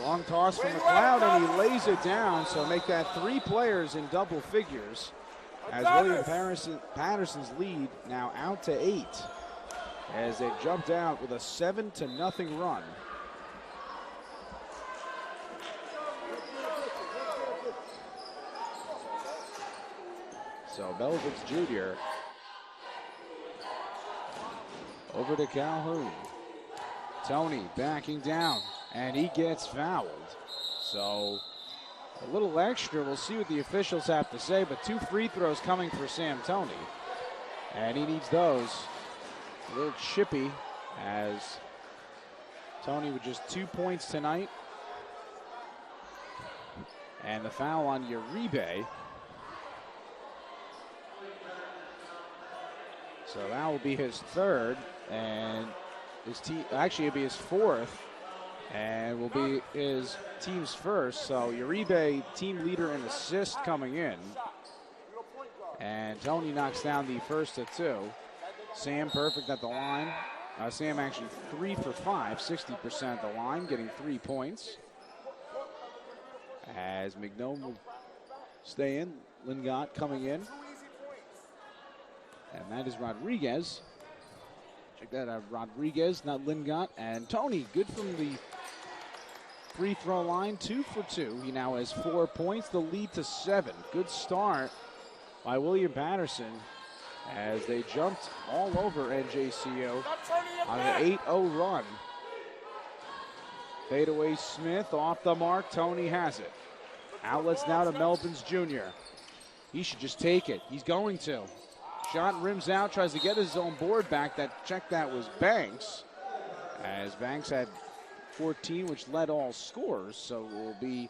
Long toss from McLeod, and he lays it down, so make that 3 players in double figures as William Paterson's lead now out to 8 as they jumped out with a 7-0 run. So Belvitz Jr. over to Calhoun. Tony backing down, and he gets fouled. So a little extra. We'll see what the officials have to say, but 2 free throws coming for Sam Tony. And he needs those. A little chippy as Tony with just 2 points tonight. And the foul on Uribe. So that will be his 3rd, and his actually it'll be his 4th, and will be his team's 1st. So Uribe, team leader in assists coming in. And Tony knocks down the first of 2. Sam perfect at the line. Sam actually 3 for 5, 60% at the line, getting 3 points. As McNome will stay in, Lingott coming in. And that is Rodriguez. Check that out, Rodriguez, not Lingott. And Tony, good from the free throw line, 2 for 2. He now has 4 points, the lead to 7. Good start by William Paterson as they jumped all over NJCU on an 8-0 run. Fadeaway Smith off the mark. Tony has it. Outlets now to Melvins Jr. He should just take it. He's going to. Shot rims out, tries to get his own board back. That was Banks. As Banks had 14, which led all scores. So it will be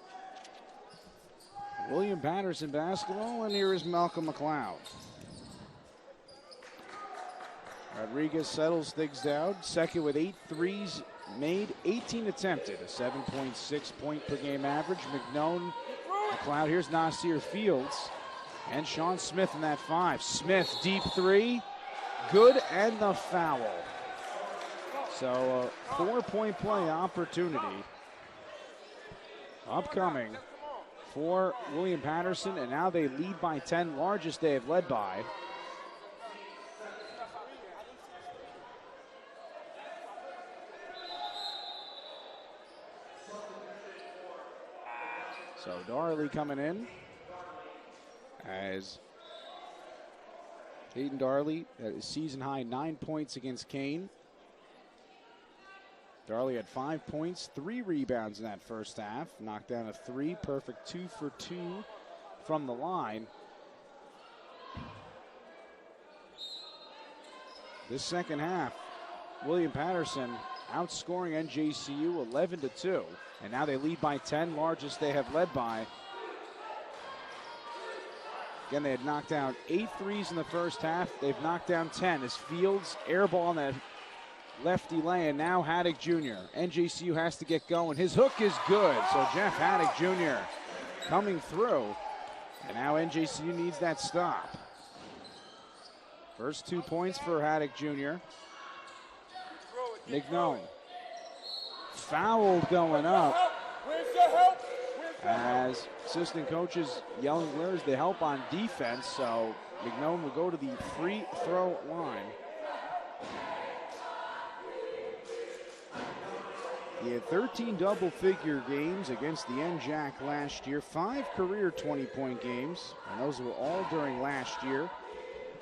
William Paterson basketball, and here is Malcolm McLeod. Rodriguez settles things down. Second with 8 threes made, 18 attempted. A 7.6 point per game average. McLeod, here's Nasir Fields. And Sean Smith in that 5. Smith, deep 3. Good, and the foul. So a 4-point play opportunity upcoming for William Paterson. And now they lead by 10, largest they have led by. So Darley coming in. As Hayden Darley at his season high 9 points against Kane. Darley had 5 points, 3 rebounds in that first half. Knocked down a 3, perfect 2 for 2 from the line. This second half, William Paterson outscoring NJCU 11-2. And now they lead by 10, largest they have led by. Again, they had knocked down 8 threes in the first half. They've knocked down 10 as Fields airball on that lefty lay, and now Haddock Jr. NJCU has to get going. His hook is good, so Jeff Haddock Jr. coming through. And now NJCU needs that stop. First 2 points for Haddock Jr. McNome. Fouled going up. As assistant coaches yelling, where's the help on defense? So McNome will go to the free throw line. He had 13 double-figure games against the NJAC last year, 5 career 20-point games, and those were all during last year.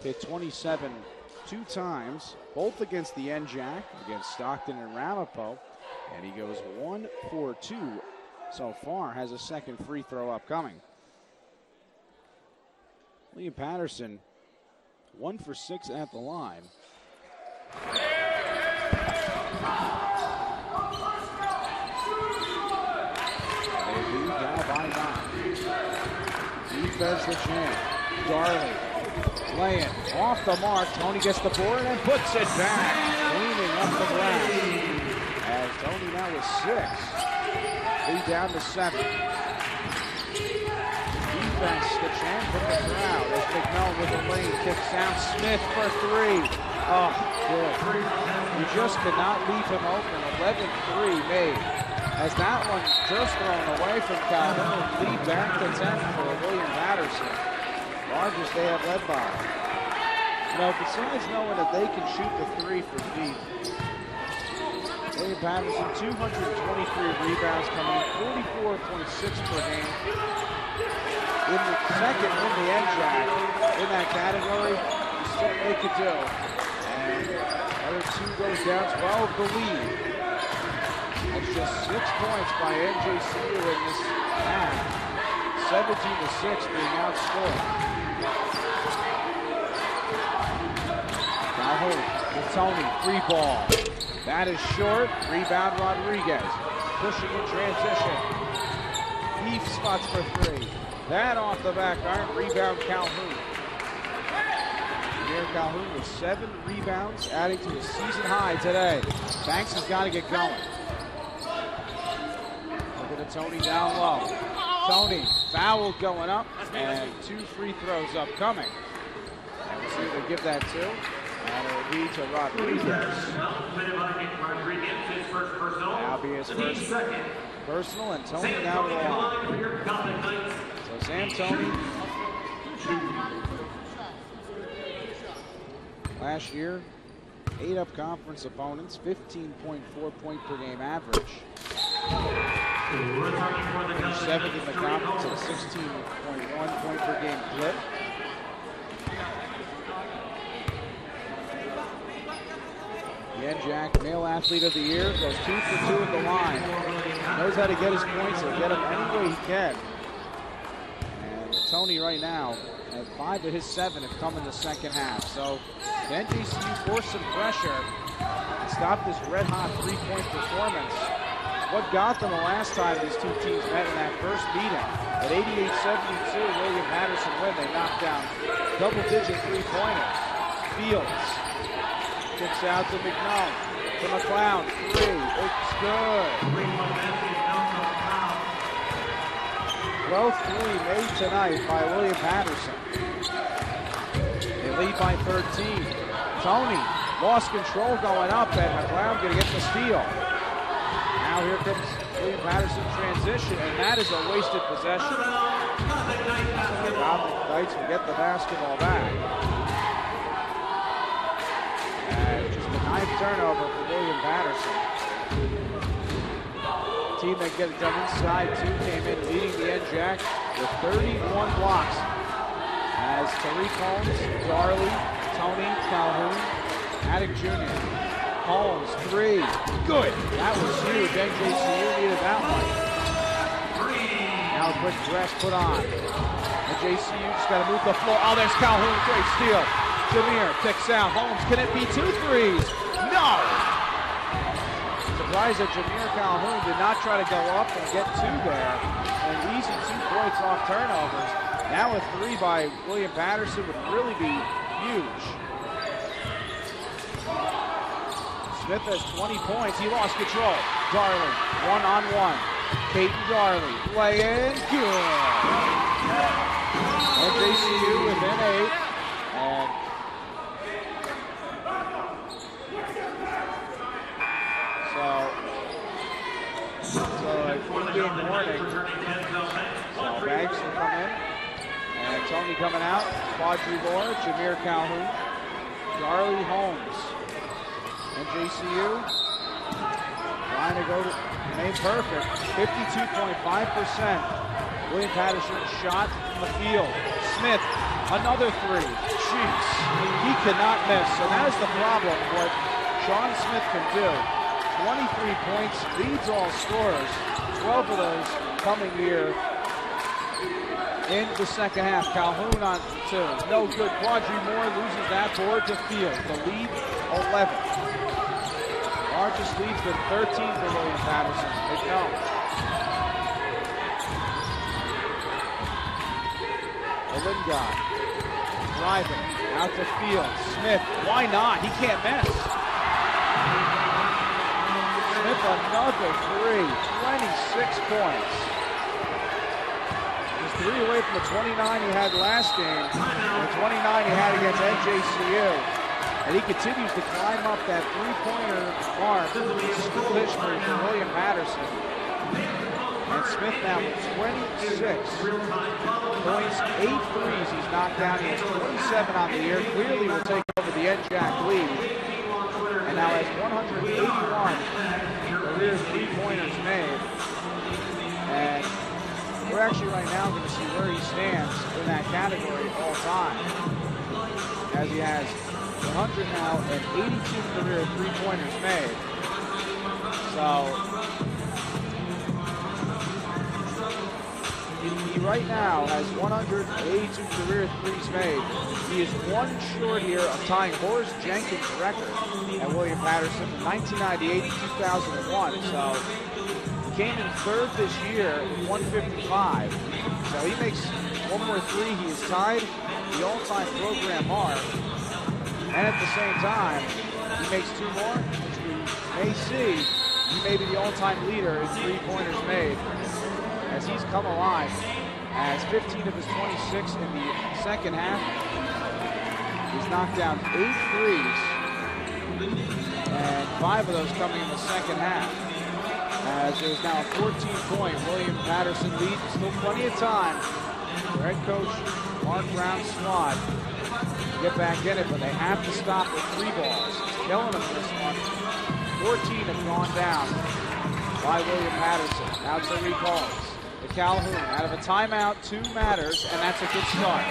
Hit 27 2 times, both against the NJAC, against Stockton and Ramapo, and he goes 1 for 2 so far, has a second free throw upcoming. William Paterson, 1 for 6 at the line. Down by 9. Defense the champ. Darley laying off the mark. Tony gets the board and puts it back. Cleaning up the glass. As Tony now with 6. Lead down to 7. Defense the champ from the crowd. As McMillan with the lane kicks out. Smith for 3. Oh, good. You just could not leave him open. 11-3 made. As that one just thrown away from Calhoun, lead back to 10 for William Paterson. Largest they have led by. You know, besides knowing that they can shoot the 3 for deep, William Paterson, 223 rebounds coming in, 44.6 per game. In the second in the NJAC, in that category, is what they could do. And other 2 goes down, 12 the lead. It's just 6 points by NJCU in this half. 17-6 being outscored. Calhoun with Tony, free ball. That is short. Rebound Rodriguez. Pushing in transition. Heath spots for 3. That off the back iron. Rebound Calhoun. Jameer Calhoun with 7 rebounds, adding to his season high today. Banks has got to get going. Tony down low. Tony, foul going up, and 2 free throws upcoming. And we'll see if they give that to. And it will be to Rodriguez. Now be his first personal, and Tony now to the line. So Sam Tony, last year, 8 up conference opponents, 15.4 point per game average. 7th in the conference at a 16.1 point per game clip. The NJAC Male Athlete of the Year goes 2 for 2 at the line. Knows how to get his points and get them any way he can. And Tony right now, at 5 of his 7 have come in the second half. So NJCU forced some pressure and stopped this red-hot 3-point performance. What got them the last time these 2 teams met in that first meeting? At 88-72, William Paterson win. They knocked down double-digit 3-pointers. Fields kicks out to McMillan. To McLeod, 3. It's good. 12-3 made tonight by William Paterson. They lead by 13. Tony lost control going up, and McLeod going to get the steal. Now here comes William Paterson transition, and that is a wasted possession. The Knights will get the basketball back. And just the 9th turnover for William Patterson. The team that get it done inside 2 came in leading the NJAC with 31 blocks. As Tariq Holmes, Darley, Tony, Calhoun, Attic Jr. Holmes, 3. Good. That was huge. NJCU needed that one. Now a quick dress put on. NJCU just got to move the floor. Oh, there's Calhoun. Great steal. Jameer kicks out. Holmes, can it be 2 threes? No! Surprised that Jameer Calhoun did not try to go up and get 2 there. An easy 2 points off turnovers. Now a 3 by William Paterson would really be huge. Smith has 20 points. He lost control. Darley, 1-on-1. Peyton Darley, play in, good. NJCU within 8. And so a 4-game warning. So Banks will come in. And Tony coming out. Quadri Moore, Jameer Calhoun, Darley Holmes. NJCU trying to go to Made perfect. 52.5%. William Paterson shot from the field. Smith, another three. Jeez, he cannot miss. So that is the problem, what Sean Smith can do. 23 points, leads all scorers. 12 of those coming here in the second half. Calhoun on two. No good. Quadri Moore loses that board to field. The lead, 11. Largest lead's been 13 for William Paterson. McNown. Lingard driving out to field. Smith, why not? He can't miss. Smith another three, 26 points. He's 3 away from the 29 he had last game, and the 29 he had against NJCU. And he continues to climb up that three-pointer mark in school history for William Patterson. And Smith now with 26 points, 8 threes he's knocked down. He has 27 on the year. Clearly will take over the NJAC lead. And now has 181 career three-pointers made. And we're actually right now going to see where he stands in that category all time. As he has 100 now and 82 career three-pointers made. So he right now has 182 career threes made. He is one short here of tying Horace Jenkins' record at William Paterson from 1998 to 2001. So he came in third this year with 155. So he makes one more three. He is tied the all-time program mark. And at the same time, he makes two more, which we may see. He may be the all-time leader in three-pointers made, as he's come alive, as 15 of his 26 in the second half. He's knocked down 8 threes, and 5 of those coming in the second half. As there's now a 14-point William Paterson lead. Still plenty of time for head coach Mark Brown's squad to get back in it, but they have to stop with 3 balls. It's killing them this one. 14 have gone down by William Patterson. Now to recalls. The Calhoun out of a timeout, 2 matters, and that's a good start.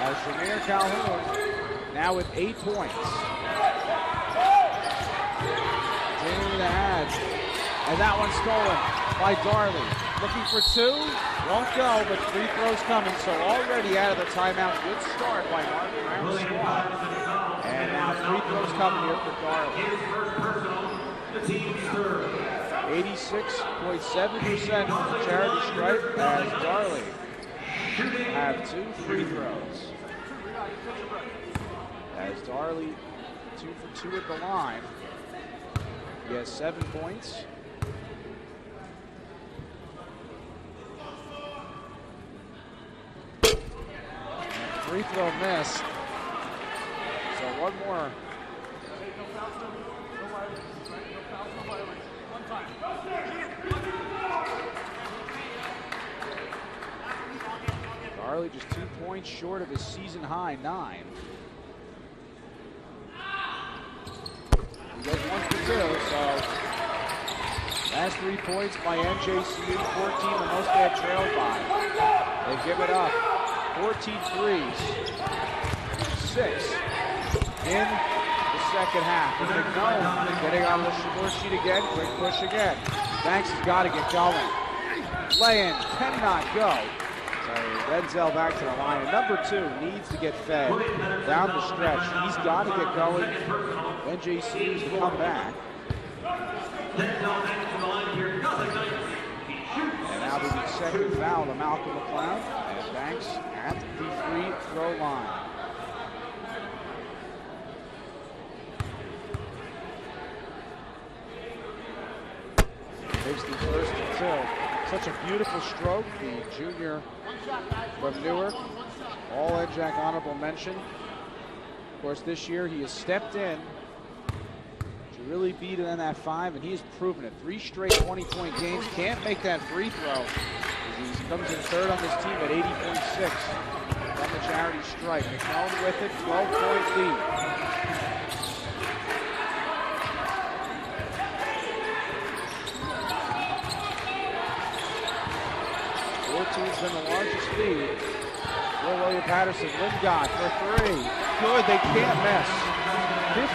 As Shamir Calhoun now with 8 points. Continuing to add. And that one stolen by Darley. Looking for 2, won't go, but free throws coming. So already out of the timeout, good start by Mark Brown's squad. And now free throws coming here for Darley. 86.7% from the charity stripe as Darley have 2 free throws. As Darley 2 for 2 at the line. He has 7 points. And free throw missed. So one more. Darley just 2 points short of his season high 9. He goes 1 for 2, so last 3 points by NJCU, 14, the most they have trailed by. They give it up. 14 threes, 6 in the second half. And McNown getting on the score sheet again, quick push again. Banks has got to get going. Lay-in, cannot go. So Denzel back to the line. And number 2 needs to get fed down the stretch. He's got to get going. NJCU's to come back. And now the second foul to Malcolm McLeod. And Banks at the free throw line. Takes the first and 2. Such a beautiful stroke. The junior from Newark. All NJAC honorable mention. Of course, this year he has stepped in to really beat it on that 5, and he has proven it. 3 straight 20-point games. Can't make that free throw. He comes in third on this team at 80.6 from the charity stripe. McNown with it, 12-point lead. 14's been the largest lead for William Paterson. Lingard for three. Good, they can't miss. 15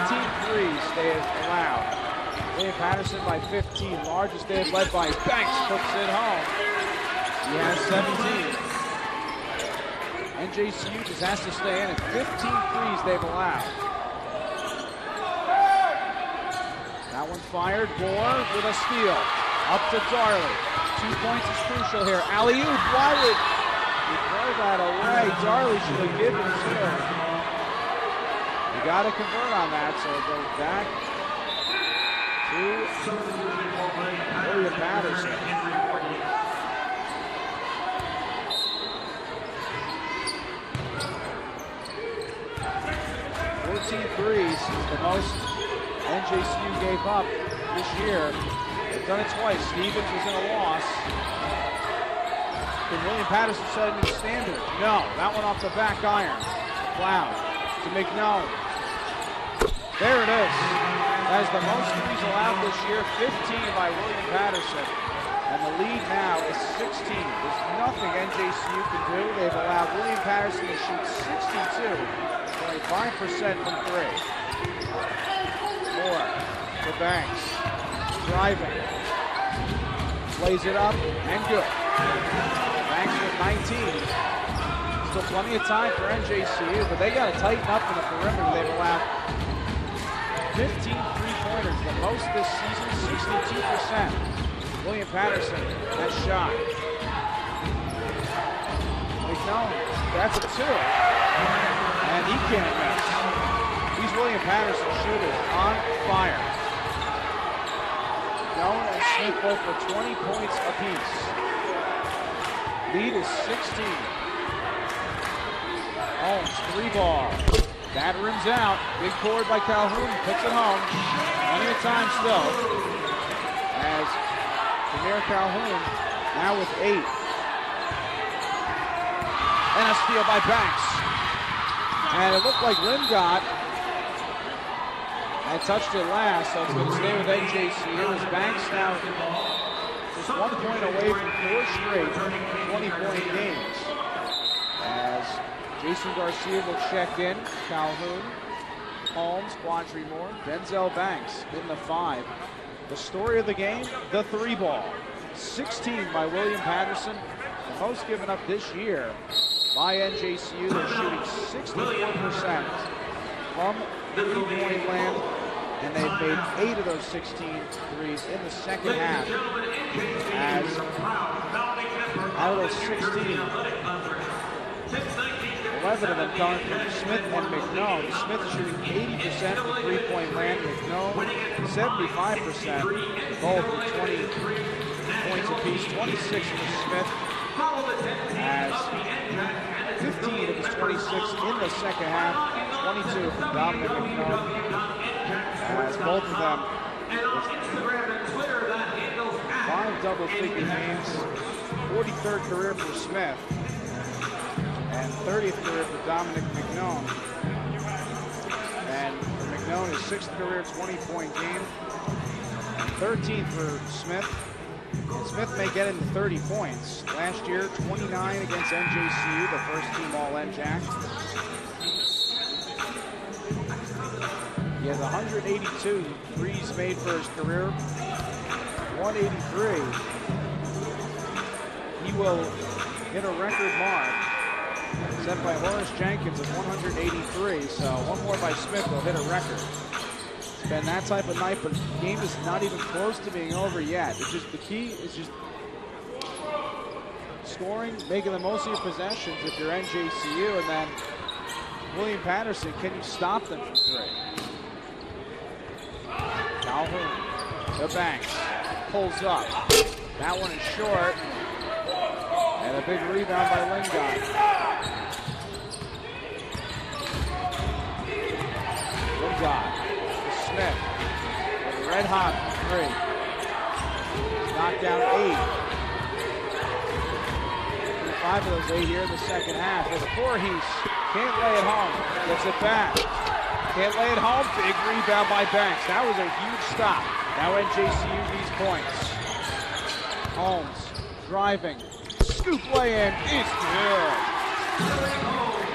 threes they have allowed. William Paterson by 15. Largest they have led by Banks. Puts it home. He has 17. NJCU just has to stay in at 15 threes they've allowed. That one fired. Moore with a steal. Up to Darley. 2 points is crucial here. Alley-oop, why would he throw that away? Darley should have given two. You got to convert on that, so it goes back to William Paterson. 14 threes is the most NJCU gave up this year. They've done it twice. Stevens was in a loss. Can William Paterson set a new standard? No. That one off the back iron. Cloud to McNone. There it is. That is the most threes allowed this year. 15 by William Paterson. And the lead now is 16. There's nothing NJCU can do. They've allowed William Paterson to shoot 62. 25% from three. Moore to Banks. Driving. Plays it up and good. Banks with 19. Still plenty of time for NJCU, but they got to tighten up in the perimeter. They've allowed 15 three-pointers, the most this season, 62%. William Paterson, that shot. McNone, that's a two. And he can't miss. These William Paterson shooters on fire. McNone and Smith both for 20 points apiece. Lead is 16. Holmes, three ball. That rims out. Big board by Calhoun, puts it home. Plenty of time still. As Premier Calhoun now with 8. And a steal by Banks. And it looked like Lingard had touched it last, so it's going to stay with NJCU as Banks now just 1 point away from 4 straight 20-point games. As Jason Garcia will check in, Calhoun, Holmes, Quandre Moore, Denzel Banks in the 5. The story of the game, the three ball. 16 by William Paterson, the most given up this year by NJCU. They're shooting 64% from three-point land, and they've made 8 of those 16 threes in the second half. As out of those 16, 11 of them coming from Smith and McNone. Smith shooting 80% from three-point land, McNone 75%, both with 20 points apiece, 26 for Smith, as 15 of his 26 in the second half, 22 from Dominic McNone, as both of them with 5 double-figure games, 43rd career for Smith, and 30th career for Dominic McNone. And for McNone, his 6th career 20-point game, and 13th for Smith. And Smith may get into 30 points. Last year, 29 against NJCU, the first team All-NJAC. He has 182 threes made for his career, 183. He will hit a record mark set by Horace Jenkins of 183, so one more by Smith will hit a record. It's been that type of night, but the game is not even close to being over yet. It's just the key is just scoring, making the most of your possessions if you're NJCU, and then William Paterson, can you stop them from three? Calhoun to Banks, pulls up. That one is short, and a big rebound by Lingard. Lingard to Smith with a red hot three. Knocked down 8. 5 of those 8 here in the second half. As Voorhees can't lay it home, gets it back. Can't lay it home, big rebound by Banks. That was a huge stop. Now NJCU needs points. Holmes driving, scoop lay-in is good.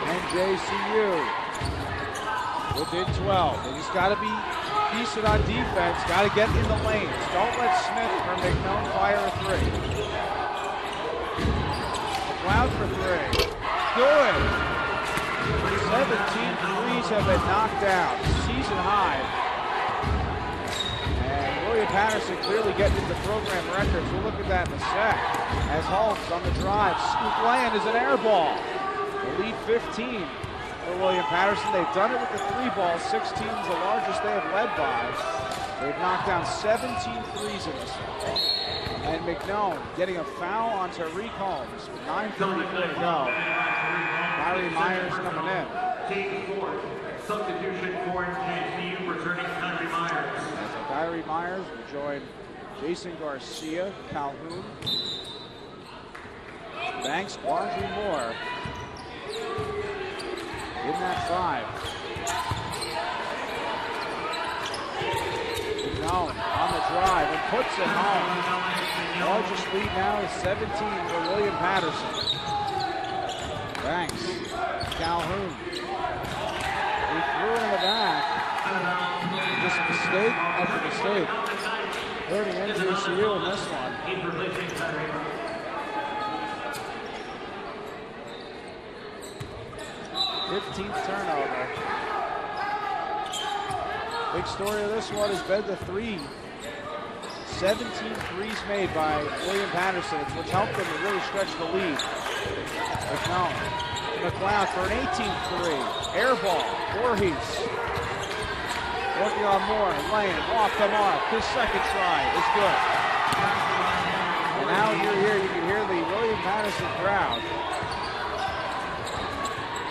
NJCU within 12. They just got to be decent on defense. Got to get in the lanes. Don't let Smith or McMillan fire a three. McLeod for three. Good. 17 threes have been knocked out. Season high. And William Paterson clearly getting into program records. We'll look at that in a sec. As Holmes on the drive. Scoop land is an air ball. The lead 15 for William Paterson. They've done it with the three ball. 16 is the largest they have led by. They've knocked down 17 threes in this one. And McNone getting a foul on Tariq Holmes with 9:34 to go. Larry Myers coming in. Substitution for NJCU, returning Kyrie Myers. So Kyrie Myers will join Jason Garcia, Calhoun, Banks, Quandry Moore in that five. McNone on the drive and puts it home. Largest lead now is 17 for William Paterson. Banks, Calhoun. He threw it in the back. Just mistake after mistake. Hurting NJCU in this one. 15th turnover. Big story of this one has been the three. 17 threes made by William Paterson, which helped them to really stretch the lead. McLeod for an 18th three. Air ball. Voorhees. Working on Moore. Laying off the mark. His second try is good. And now you're here. You can hear the William Paterson crowd.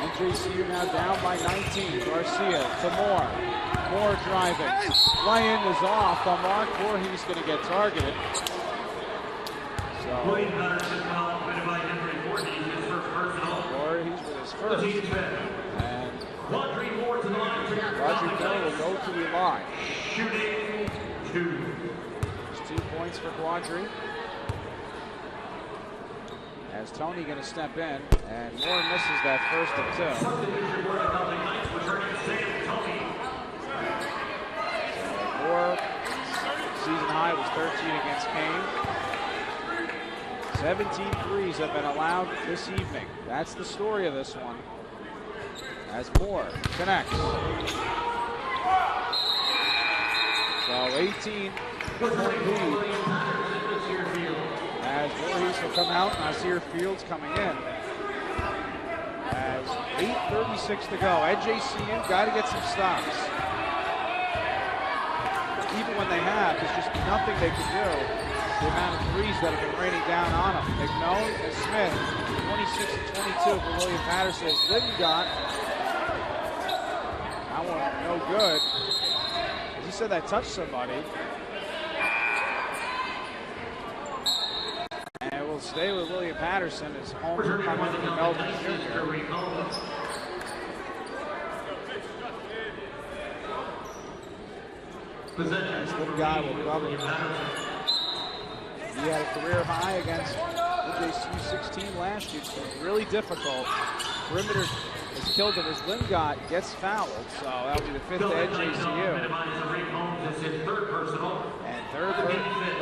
NJCU now down by 19. Garcia to Moore. Moore driving. Lay-in is off the mark. Voorhees going to get targeted. So William Paterson foul committed by Henry Voorhees, his first personal. Voorhees with his first. And Quandry Moore to the line. Roger Bell will go to the line. Shooting two. There's 2 points for Quandry. As Tony going to step in, and Moore misses that first and two. Substitution for the Celtic Knights, returning Sam Tony. Moore, season high was 13 against Kane. 17 threes have been allowed this evening. That's the story of this one. As Moore connects. So 18-point lead. As Voorhees will come out, Nasir Fields coming in. As 8:36 to go. NJCU got to get some stops. Even when they have, there's just nothing they can do. The amount of threes that have been raining down on them. McNone and Smith, 26 and 22 for William Paterson. Lindgott, that one no good. As he said, that touched somebody. And we'll stay with William Patterson as Holmes will come in for Melvin Jr. This little guy will cover. He had a career high against NJCU 16 last year. It's been really difficult. Perimeter has killed him as Lindgott gets fouled. So that'll be the fifth to NJCU. And third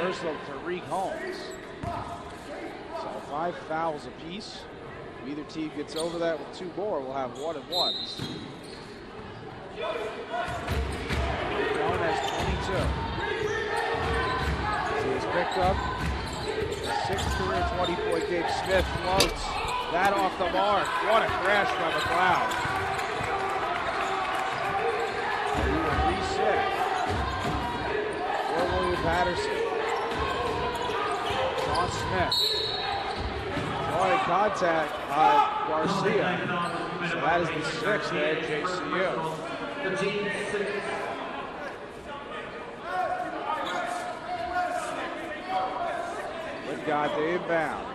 personal to Tariq Holmes. So 5 fouls apiece. If either team gets over that with 2 more, we'll have 1-and-1s. Known as 22. So he's picked up 6th career 20-point game. Smith floats that off the mark. What a crash by McLeod. And he will reset for William Paterson. Sean Smith. Drawing contact by Garcia. So that is the 6th at NJCU. The team 6. Got the inbound.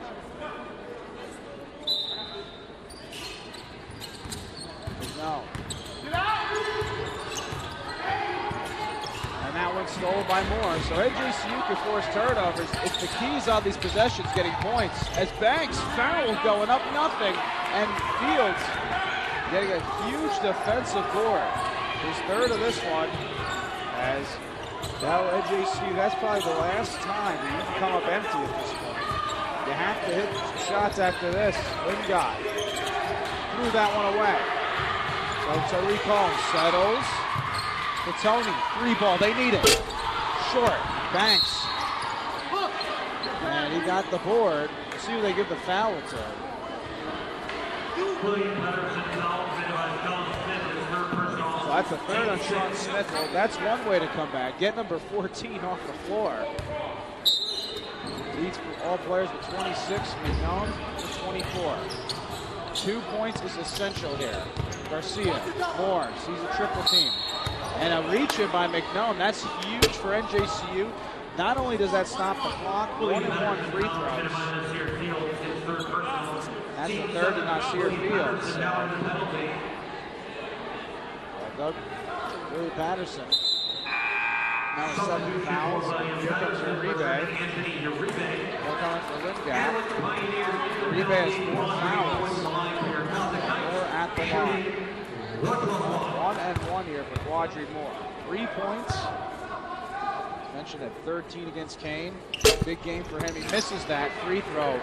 No. And that one's stolen by Moore. So NJCU can force turnovers. It's the keys on these possessions getting points. As Banks foul going up nothing, and Fields getting a huge defensive board. His third of this one. As now NJCU, that's probably the last time that you can come up empty at this point. You have to hit shots after this. Lingard threw that one away. So Tariq Holmes settles. For Tony, 3 ball, they need it. Short, Banks. And he got the board. Let's see who they give the foul to. So that's a third on Sean Smith. Well, that's one way to come back. Get number 14 off the floor. Leads for all players with 26, McNown with 24. 2 points is essential here. Garcia, Moore, sees a triple team. And a reach in by McNown. That's huge for NJCU. Not only does that stop the clock, 1-and-1 free throws. That's the third to Nasir Fields. Doug, Willie Paterson. Now 7 fouls. Here comes Uribe. More coming for Lindgap. Uribe has 4 fouls. 4 at the line. 1-and-1 here for Quadri Moore. 3 points. Mentioned at 13 against Kane. Big game for him. He misses that free throw.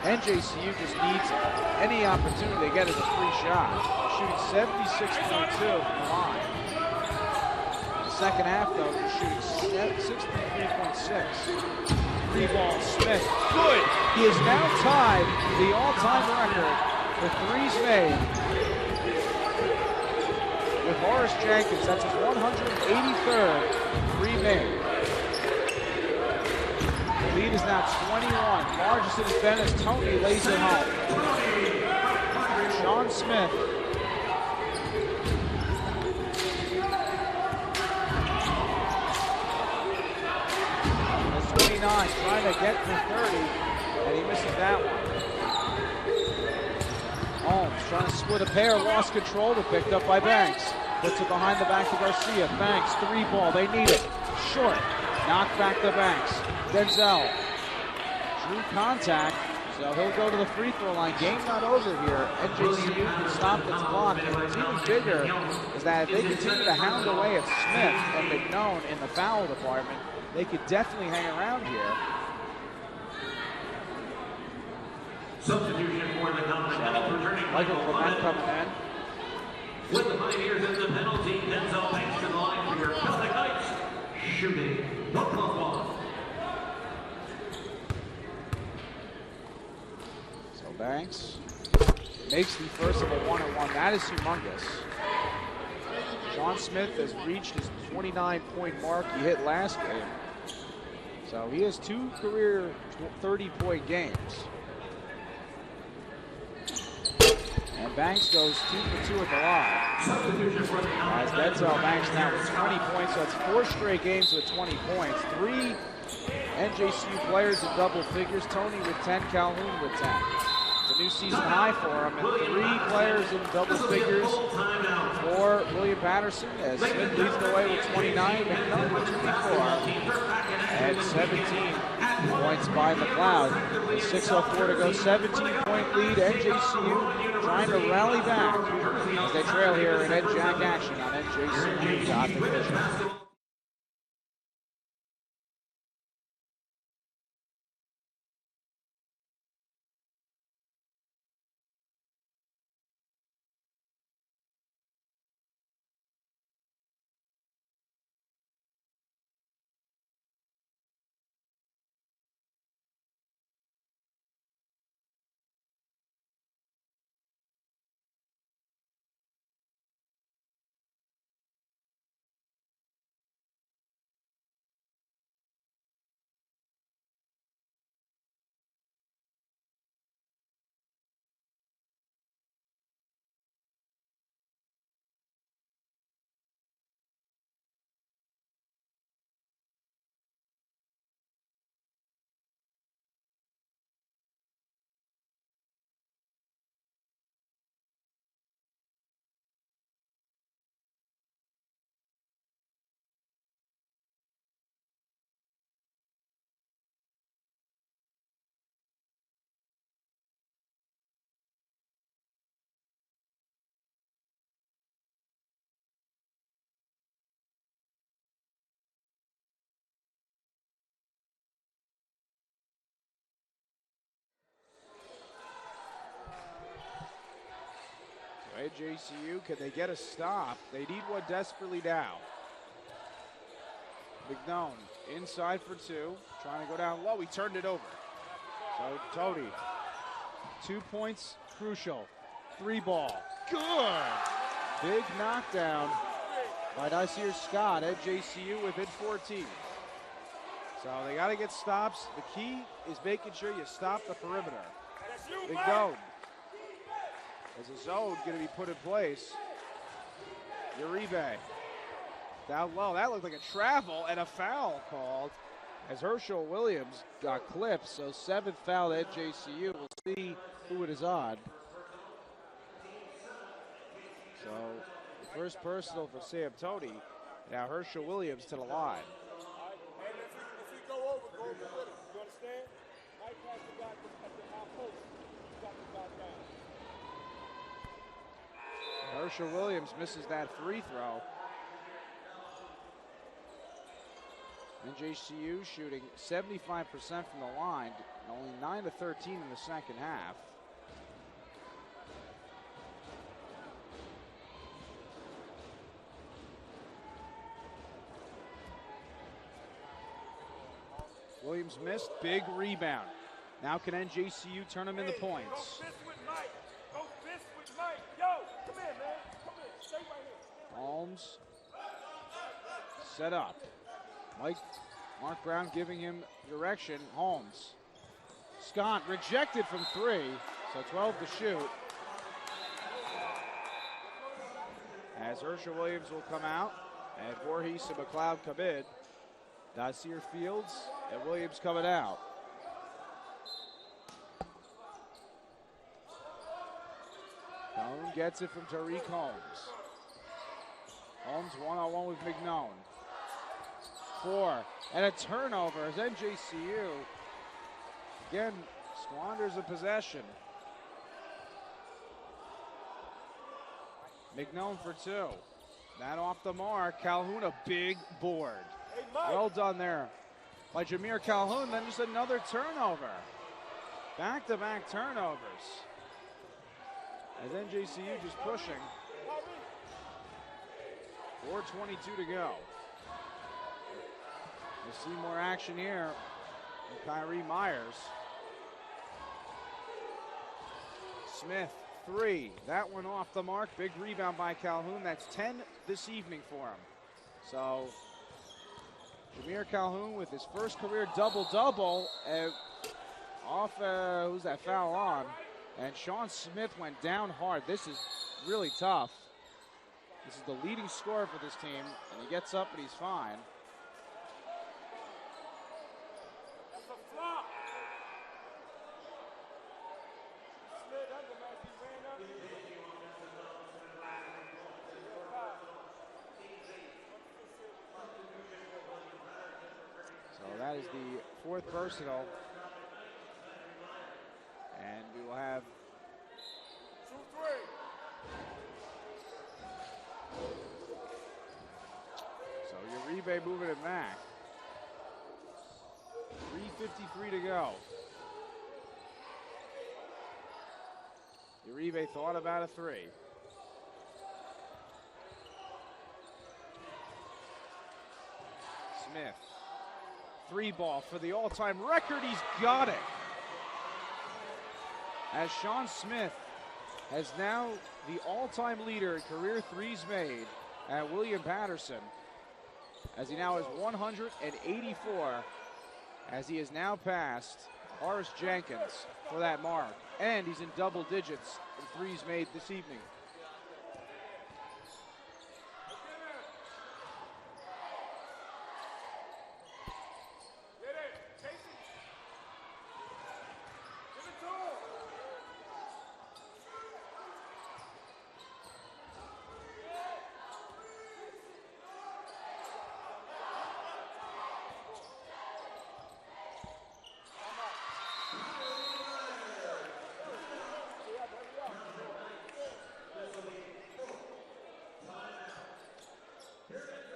NJCU just needs any opportunity they get as a free shot. Shooting 76.2 from the line. Second half, though, he's shooting 63.6. 3-ball Smith. Good. He is now tied the all-time record for threes made with Horace Jenkins. That's his 183rd three made. The lead is now 21. Largest it has been as Tony lays it home. Sean Smith. That's 29, trying to get to 30, and he misses that one. Holmes trying to split a pair, lost control, but picked up by Banks. Puts it behind the back to Garcia. Banks, 3-ball, they need it. Short, knocked back to Banks. Denzel drew contact, so he'll go to the free throw line. Game not over here. NJCU can stop its clock. And what's even bigger is that if they continue to hound away at Smith and McNown in the foul department, they could definitely hang around here. Substitution for the Continentals returning. Michael Clement coming in. With the Pioneers in the penalty, Denzel Banks to the line for your Celtic Knights. Shooting 1+1. So Banks makes the first of a 1-on-1. That is humongous. Sean Smith has reached his 29-point mark he hit last game. So he has 2 career 30-point games. And Banks goes 2 for 2 at the line. As Denzel Banks now with 20 points, so it's 4 straight games with 20 points. 3 NJCU players in double figures. Tony with 10, Calhoun with 10. It's a new season high for him, and 3 players in double figures for William Paterson, as Smith leads the way with 29, McNown with 24, and 17 points by McLeod. 6:04 to go, 17-point lead. NJCU trying to rally back as they trail here in NJAC action on NJCU.Division. NJCU, can they get a stop? They need one desperately now. McNone inside for two, trying to go down low. He turned it over. So Tony, 2 points, crucial. 3 ball, good. Big knockdown by Nasir Scott. NJCU within 14. So they got to get stops. The key is making sure you stop the perimeter. McNone. As a zone going to be put in place. Uribe down low. That looked like a travel and a foul called as Herschel Williams got clipped. So 7th foul at NJCU. We'll see who it is on. So the first personal for Sam Tony. Now Herschel Williams to the line. And if we go over with him. You understand? Mike has the guy at the post. He's got the guy down. Herschel Williams misses that free throw. NJCU shooting 75% from the line, only 9 to 13 in the second half. Williams missed, big rebound. Now can NJCU turn them into points? Go fist with Mike. Go fist with Mike. Yo, come here, man. Come here. Stay right here. Holmes set up. Mark Brown giving him direction. Holmes. Scott rejected from 3, so 12 to shoot. As Herschel Williams will come out, and Voorhees and McLeod come in. Nasir Fields and Williams coming out. Calhoun gets it from Tariq Holmes. Holmes one-on-one with McNone. 4, and a turnover as NJCU again squanders a possession. McNone for 2. That off the mark. Calhoun a big board. Hey, Well done there by Jameer Calhoun. Then just another turnover. Back-to-back turnovers. As NJCU just pushing. 4:22 to go. We'll see more action here from Kyrie Myers. Smith, 3. That one off the mark. Big rebound by Calhoun. That's 10 this evening for him. So Jameer Calhoun with his first career double-double. Who's that foul on? And Sean Smith went down hard. This is really tough. This is the leading scorer for this team, and he gets up and he's fine. That's a flop. Slid under, man. He ran up. So that is the 4th personal. And we will have 2-3. so Uribe moving it back. 3:53 to go. Uribe thought about a 3. Smith. 3 ball for the all-time record. He's got it. As Sean Smith has now the all-time leader in career 3s made at William Paterson, as he now has 184, as he has now passed Horace Jenkins for that mark, and he's in double digits in 3s made this evening.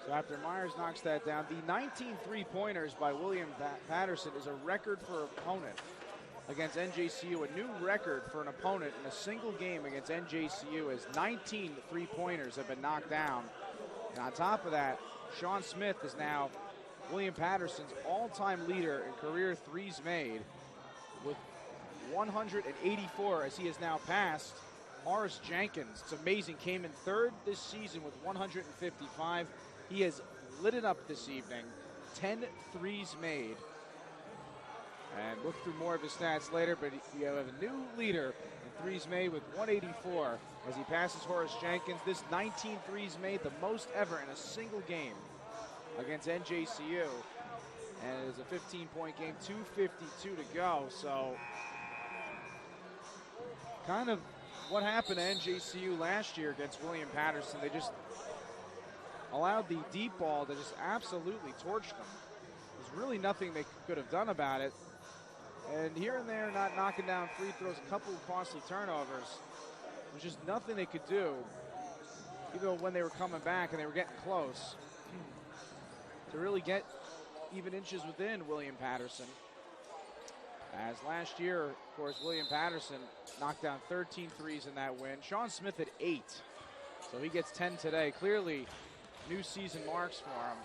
So after Myers knocks that down, the 19 3-pointers by William Paterson is a record for opponent. against NJCU, a new record for an opponent in a single game against NJCU, as 19 three-pointers have been knocked down. And on top of that, Sean Smith is now William Paterson's all-time leader in career threes made with 184, as he has now passed Horace Jenkins. It's amazing. Came in third this season with 155. He has lit it up this evening. 10 threes made. And look through more of his stats later, but you have a new leader in threes made with 184 as he passes Horace Jenkins. This 19 threes made, the most ever in a single game against NJCU. And it is a 15-point game, 2:52 to go. So kind of what happened to NJCU last year against William Paterson. They just allowed the deep ball to just absolutely torch them. There's really nothing they could have done about it. And here and there, not knocking down free throws, a couple of costly turnovers. There's just nothing they could do, even when they were coming back and they were getting close, to really get even inches within William Paterson. As last year, of course, William Paterson knocked down 13 threes in that win. Sean Smith had 8, so he gets 10 today. Clearly, new season marks for him,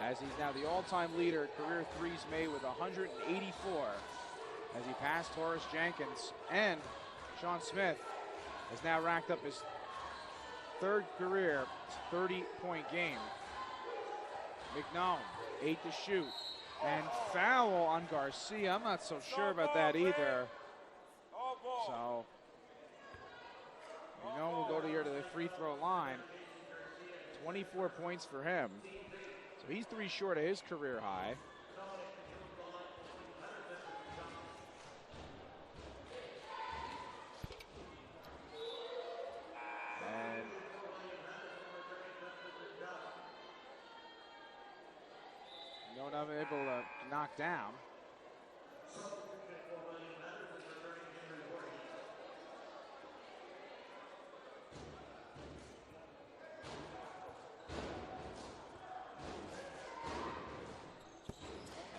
as he's now the all-time leader at career threes made with 184, as he passed Horace Jenkins. And Sean Smith has now racked up his third career 30-point game. McNown, 8 to shoot. And foul on Garcia. I'm not so sure about that either. So, we'll go to the free throw line. 24 points for him. So he's 3 short of his career high. And no one able to knock down.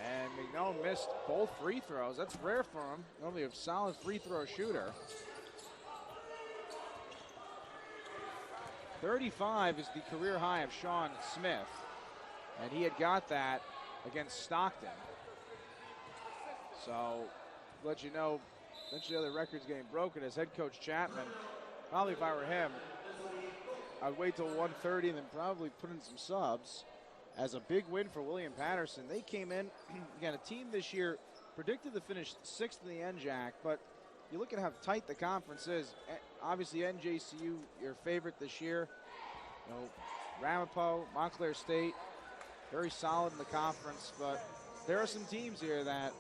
And McNown missed both free throws. That's rare for him. Normally a solid free throw shooter. 35 is the career high of Sean Smith, and he had got that against Stockton. So, let you know, eventually the record's getting broken as head coach Chapman. Probably if I were him, I'd wait till 1:30 and then probably put in some subs. As a big win for William Paterson. They came in, again, a team this year predicted to finish 6th in the NJAC, but you look at how tight the conference is. Obviously, NJCU, your favorite this year. Ramapo, Montclair State, very solid in the conference, but there are some teams here that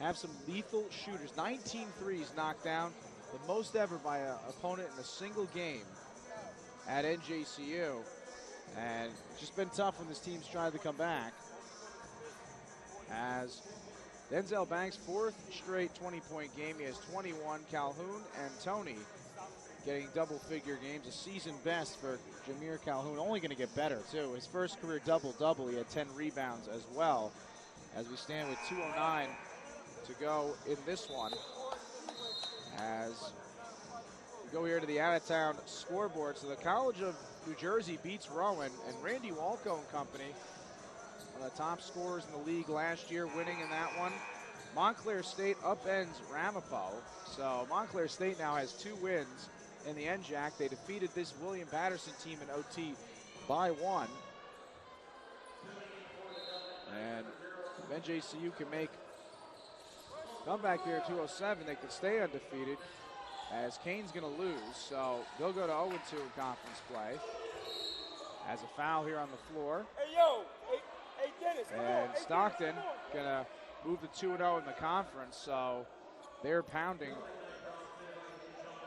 have some lethal shooters. 19 threes knocked down, the most ever by an opponent in a single game at NJCU. And it's just been tough when this team's tried to come back. As Denzel Banks, 4th straight 20-point game. He has 21. Calhoun and Tony getting double-figure games. A season best for Jameer Calhoun. Only going to get better, too. His first career double-double. He had 10 rebounds as well. As we stand with 2:09 to go in this one. As we go here to the out-of-town scoreboard. So the College of New Jersey beats Rowan, and Randy Walco and company, one of the top scorers in the league last year, winning in that one. Montclair State upends Ramapo. So Montclair State now has 2 wins in the NJAC. They defeated this William Paterson team in OT by 1. And if NJCU can make comeback here at 2:07, they could stay undefeated, as Kane's going to lose. So they'll go to 0-2 in conference play. As a foul here on the floor. Hey, yo. Hey, Dennis. And Stockton going to move to 2-0 in the conference. So they're pounding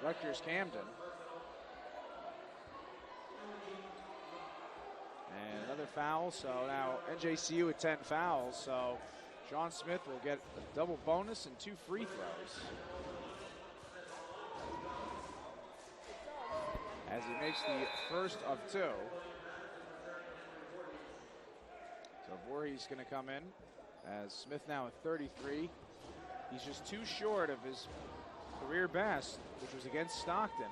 Rutgers Camden. And another foul. So now NJCU with 10 fouls. So Sean Smith will get a double bonus and 2 free throws, as he makes the first of 2. So Voorhees going to come in, as Smith now at 33. He's just too short of his career best, which was against Stockton,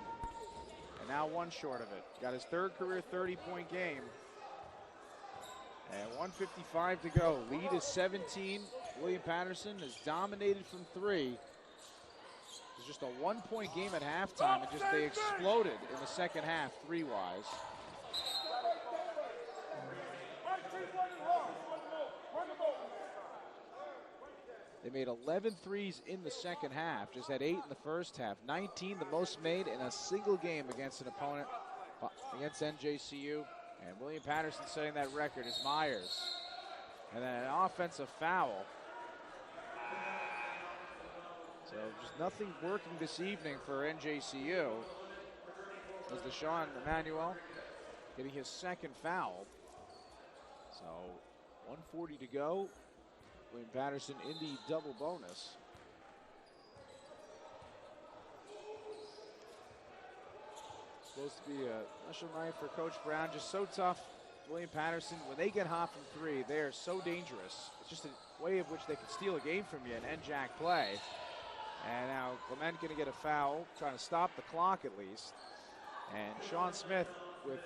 and now one short of it. Got his third career 30-point game. And 1:55 to go. Lead is 17. William Paterson has dominated from three. It was just a 1-point game at halftime, and they exploded in the second half, three-wise. They made 11 threes in the second half, just had 8 in the first half. 19, the most made in a single game against an opponent, against NJCU. And William Paterson setting that record is Myers. And then an offensive foul. So just nothing working this evening for NJCU. As Deshaun Emmanuel getting his second foul. So 1:40 to go. William Paterson in the double bonus. Supposed to be a special night for Coach Brown. Just so tough. William Paterson, when they get hot from three, they are so dangerous. It's just a way of which they can steal a game from you in NJAC play. And now Clement going to get a foul, trying to stop the clock at least. And Sean Smith with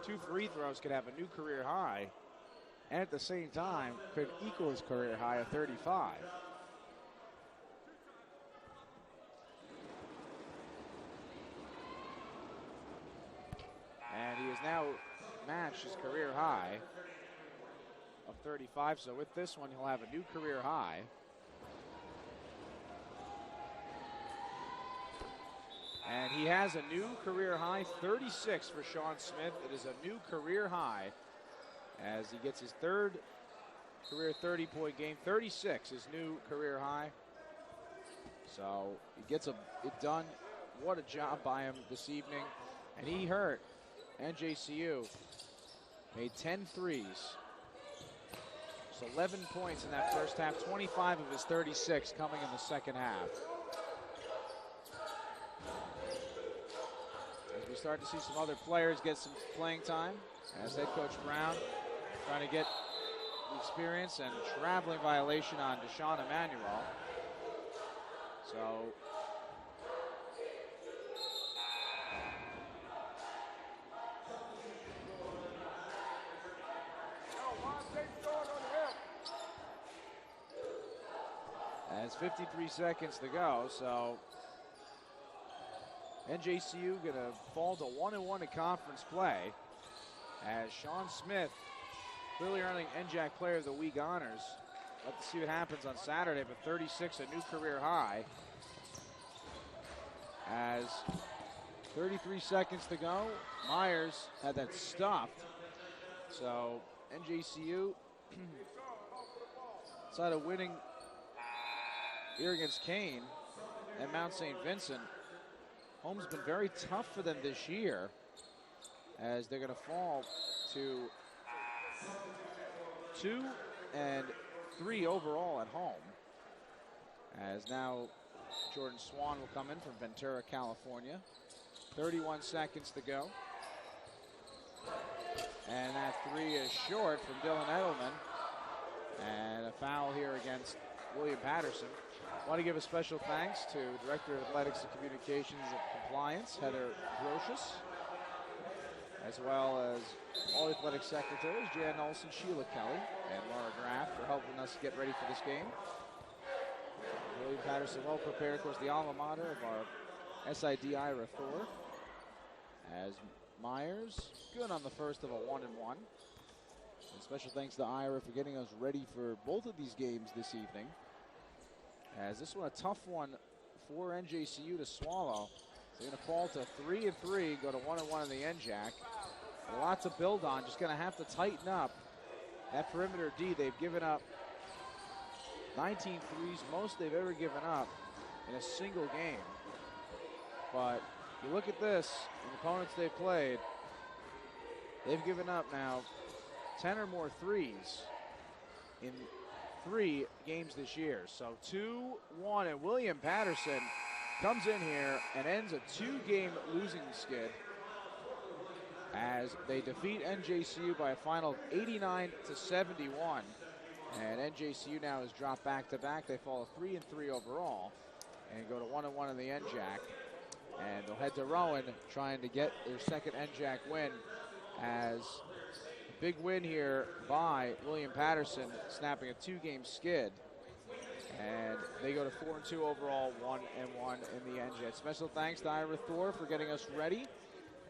2 free throws could have a new career high. And at the same time, could equal his career high of 35. And he has now matched his career high of 35. So with this one, he'll have a new career high. And he has a new career high, 36 for Sean Smith. It is a new career high as he gets his third career 30-point game. 36, his new career high. So he gets it done. What a job by him this evening. And he hurt. NJCU made 10 threes. So 11 points in that first half. 25 of his 36 coming in the second half. As we start to see some other players get some playing time, as head coach Brown trying to get the experience, and traveling violation on Deshaun Emmanuel. So as 53 seconds to go, so NJCU going to fall to 1-1 in conference play as Sean Smith clearly earning NJAC Player of the Week honors. Let's see what happens on Saturday, but 36, a new career high. As 33 seconds to go, Myers had that stuffed. So NJCU, outside of winning here against Kane and Mount St. Vincent, home's been very tough for them this year as they're going to fall to 2 and 3 overall at home. As now Jordan Swan will come in from Ventura, California. 31 seconds to go. And that three is short from Dylan Edelman. And a foul here against William Paterson. I want to give a special thanks to Director of Athletics and Communications and Compliance, Heather Brocious, as well as all athletic secretaries, Jan Olson, Sheila Kelly, and Laura Graff for helping us get ready for this game. William Paterson well prepared, of course, the alma mater of our SID Ira Thor. As Myers, good on the first of a 1-and-1. And special thanks to Ira for getting us ready for both of these games this evening. As this one a tough one for NJCU to swallow. They're going to fall to 3-3, go to 1-1 in the NJAC. A lot to build on, just going to have to tighten up that perimeter D. They've given up 19 threes, most they've ever given up in a single game. But you look at this, the opponents they've played, they've given up now 10 or more threes in 3 games this year. So 2-1, and William Paterson comes in here and ends a 2-game losing skid as they defeat NJCU by a final of 89-71. And NJCU now has dropped back-to-back. They fall 3-3 overall and go to 1-1 in the NJAC. And they'll head to Rowan trying to get their second NJAC win, as a big win here by William Paterson, snapping a 2-game skid. And they go to 4-2 overall, 1-1 in the NJAC. Special thanks to Ira Thor for getting us ready,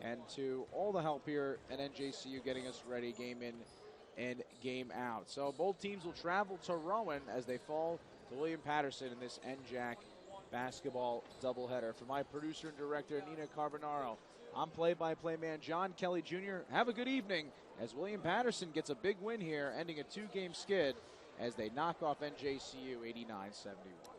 and to all the help here at NJCU getting us ready game in and game out. So both teams will travel to Rowan as they fall to William Paterson in this NJAC basketball doubleheader. For my producer and director, Nina Carbonaro, I'm play-by-play man John Kelly Jr. Have a good evening as William Paterson gets a big win here, ending a 2-game skid as they knock off NJCU 89-71.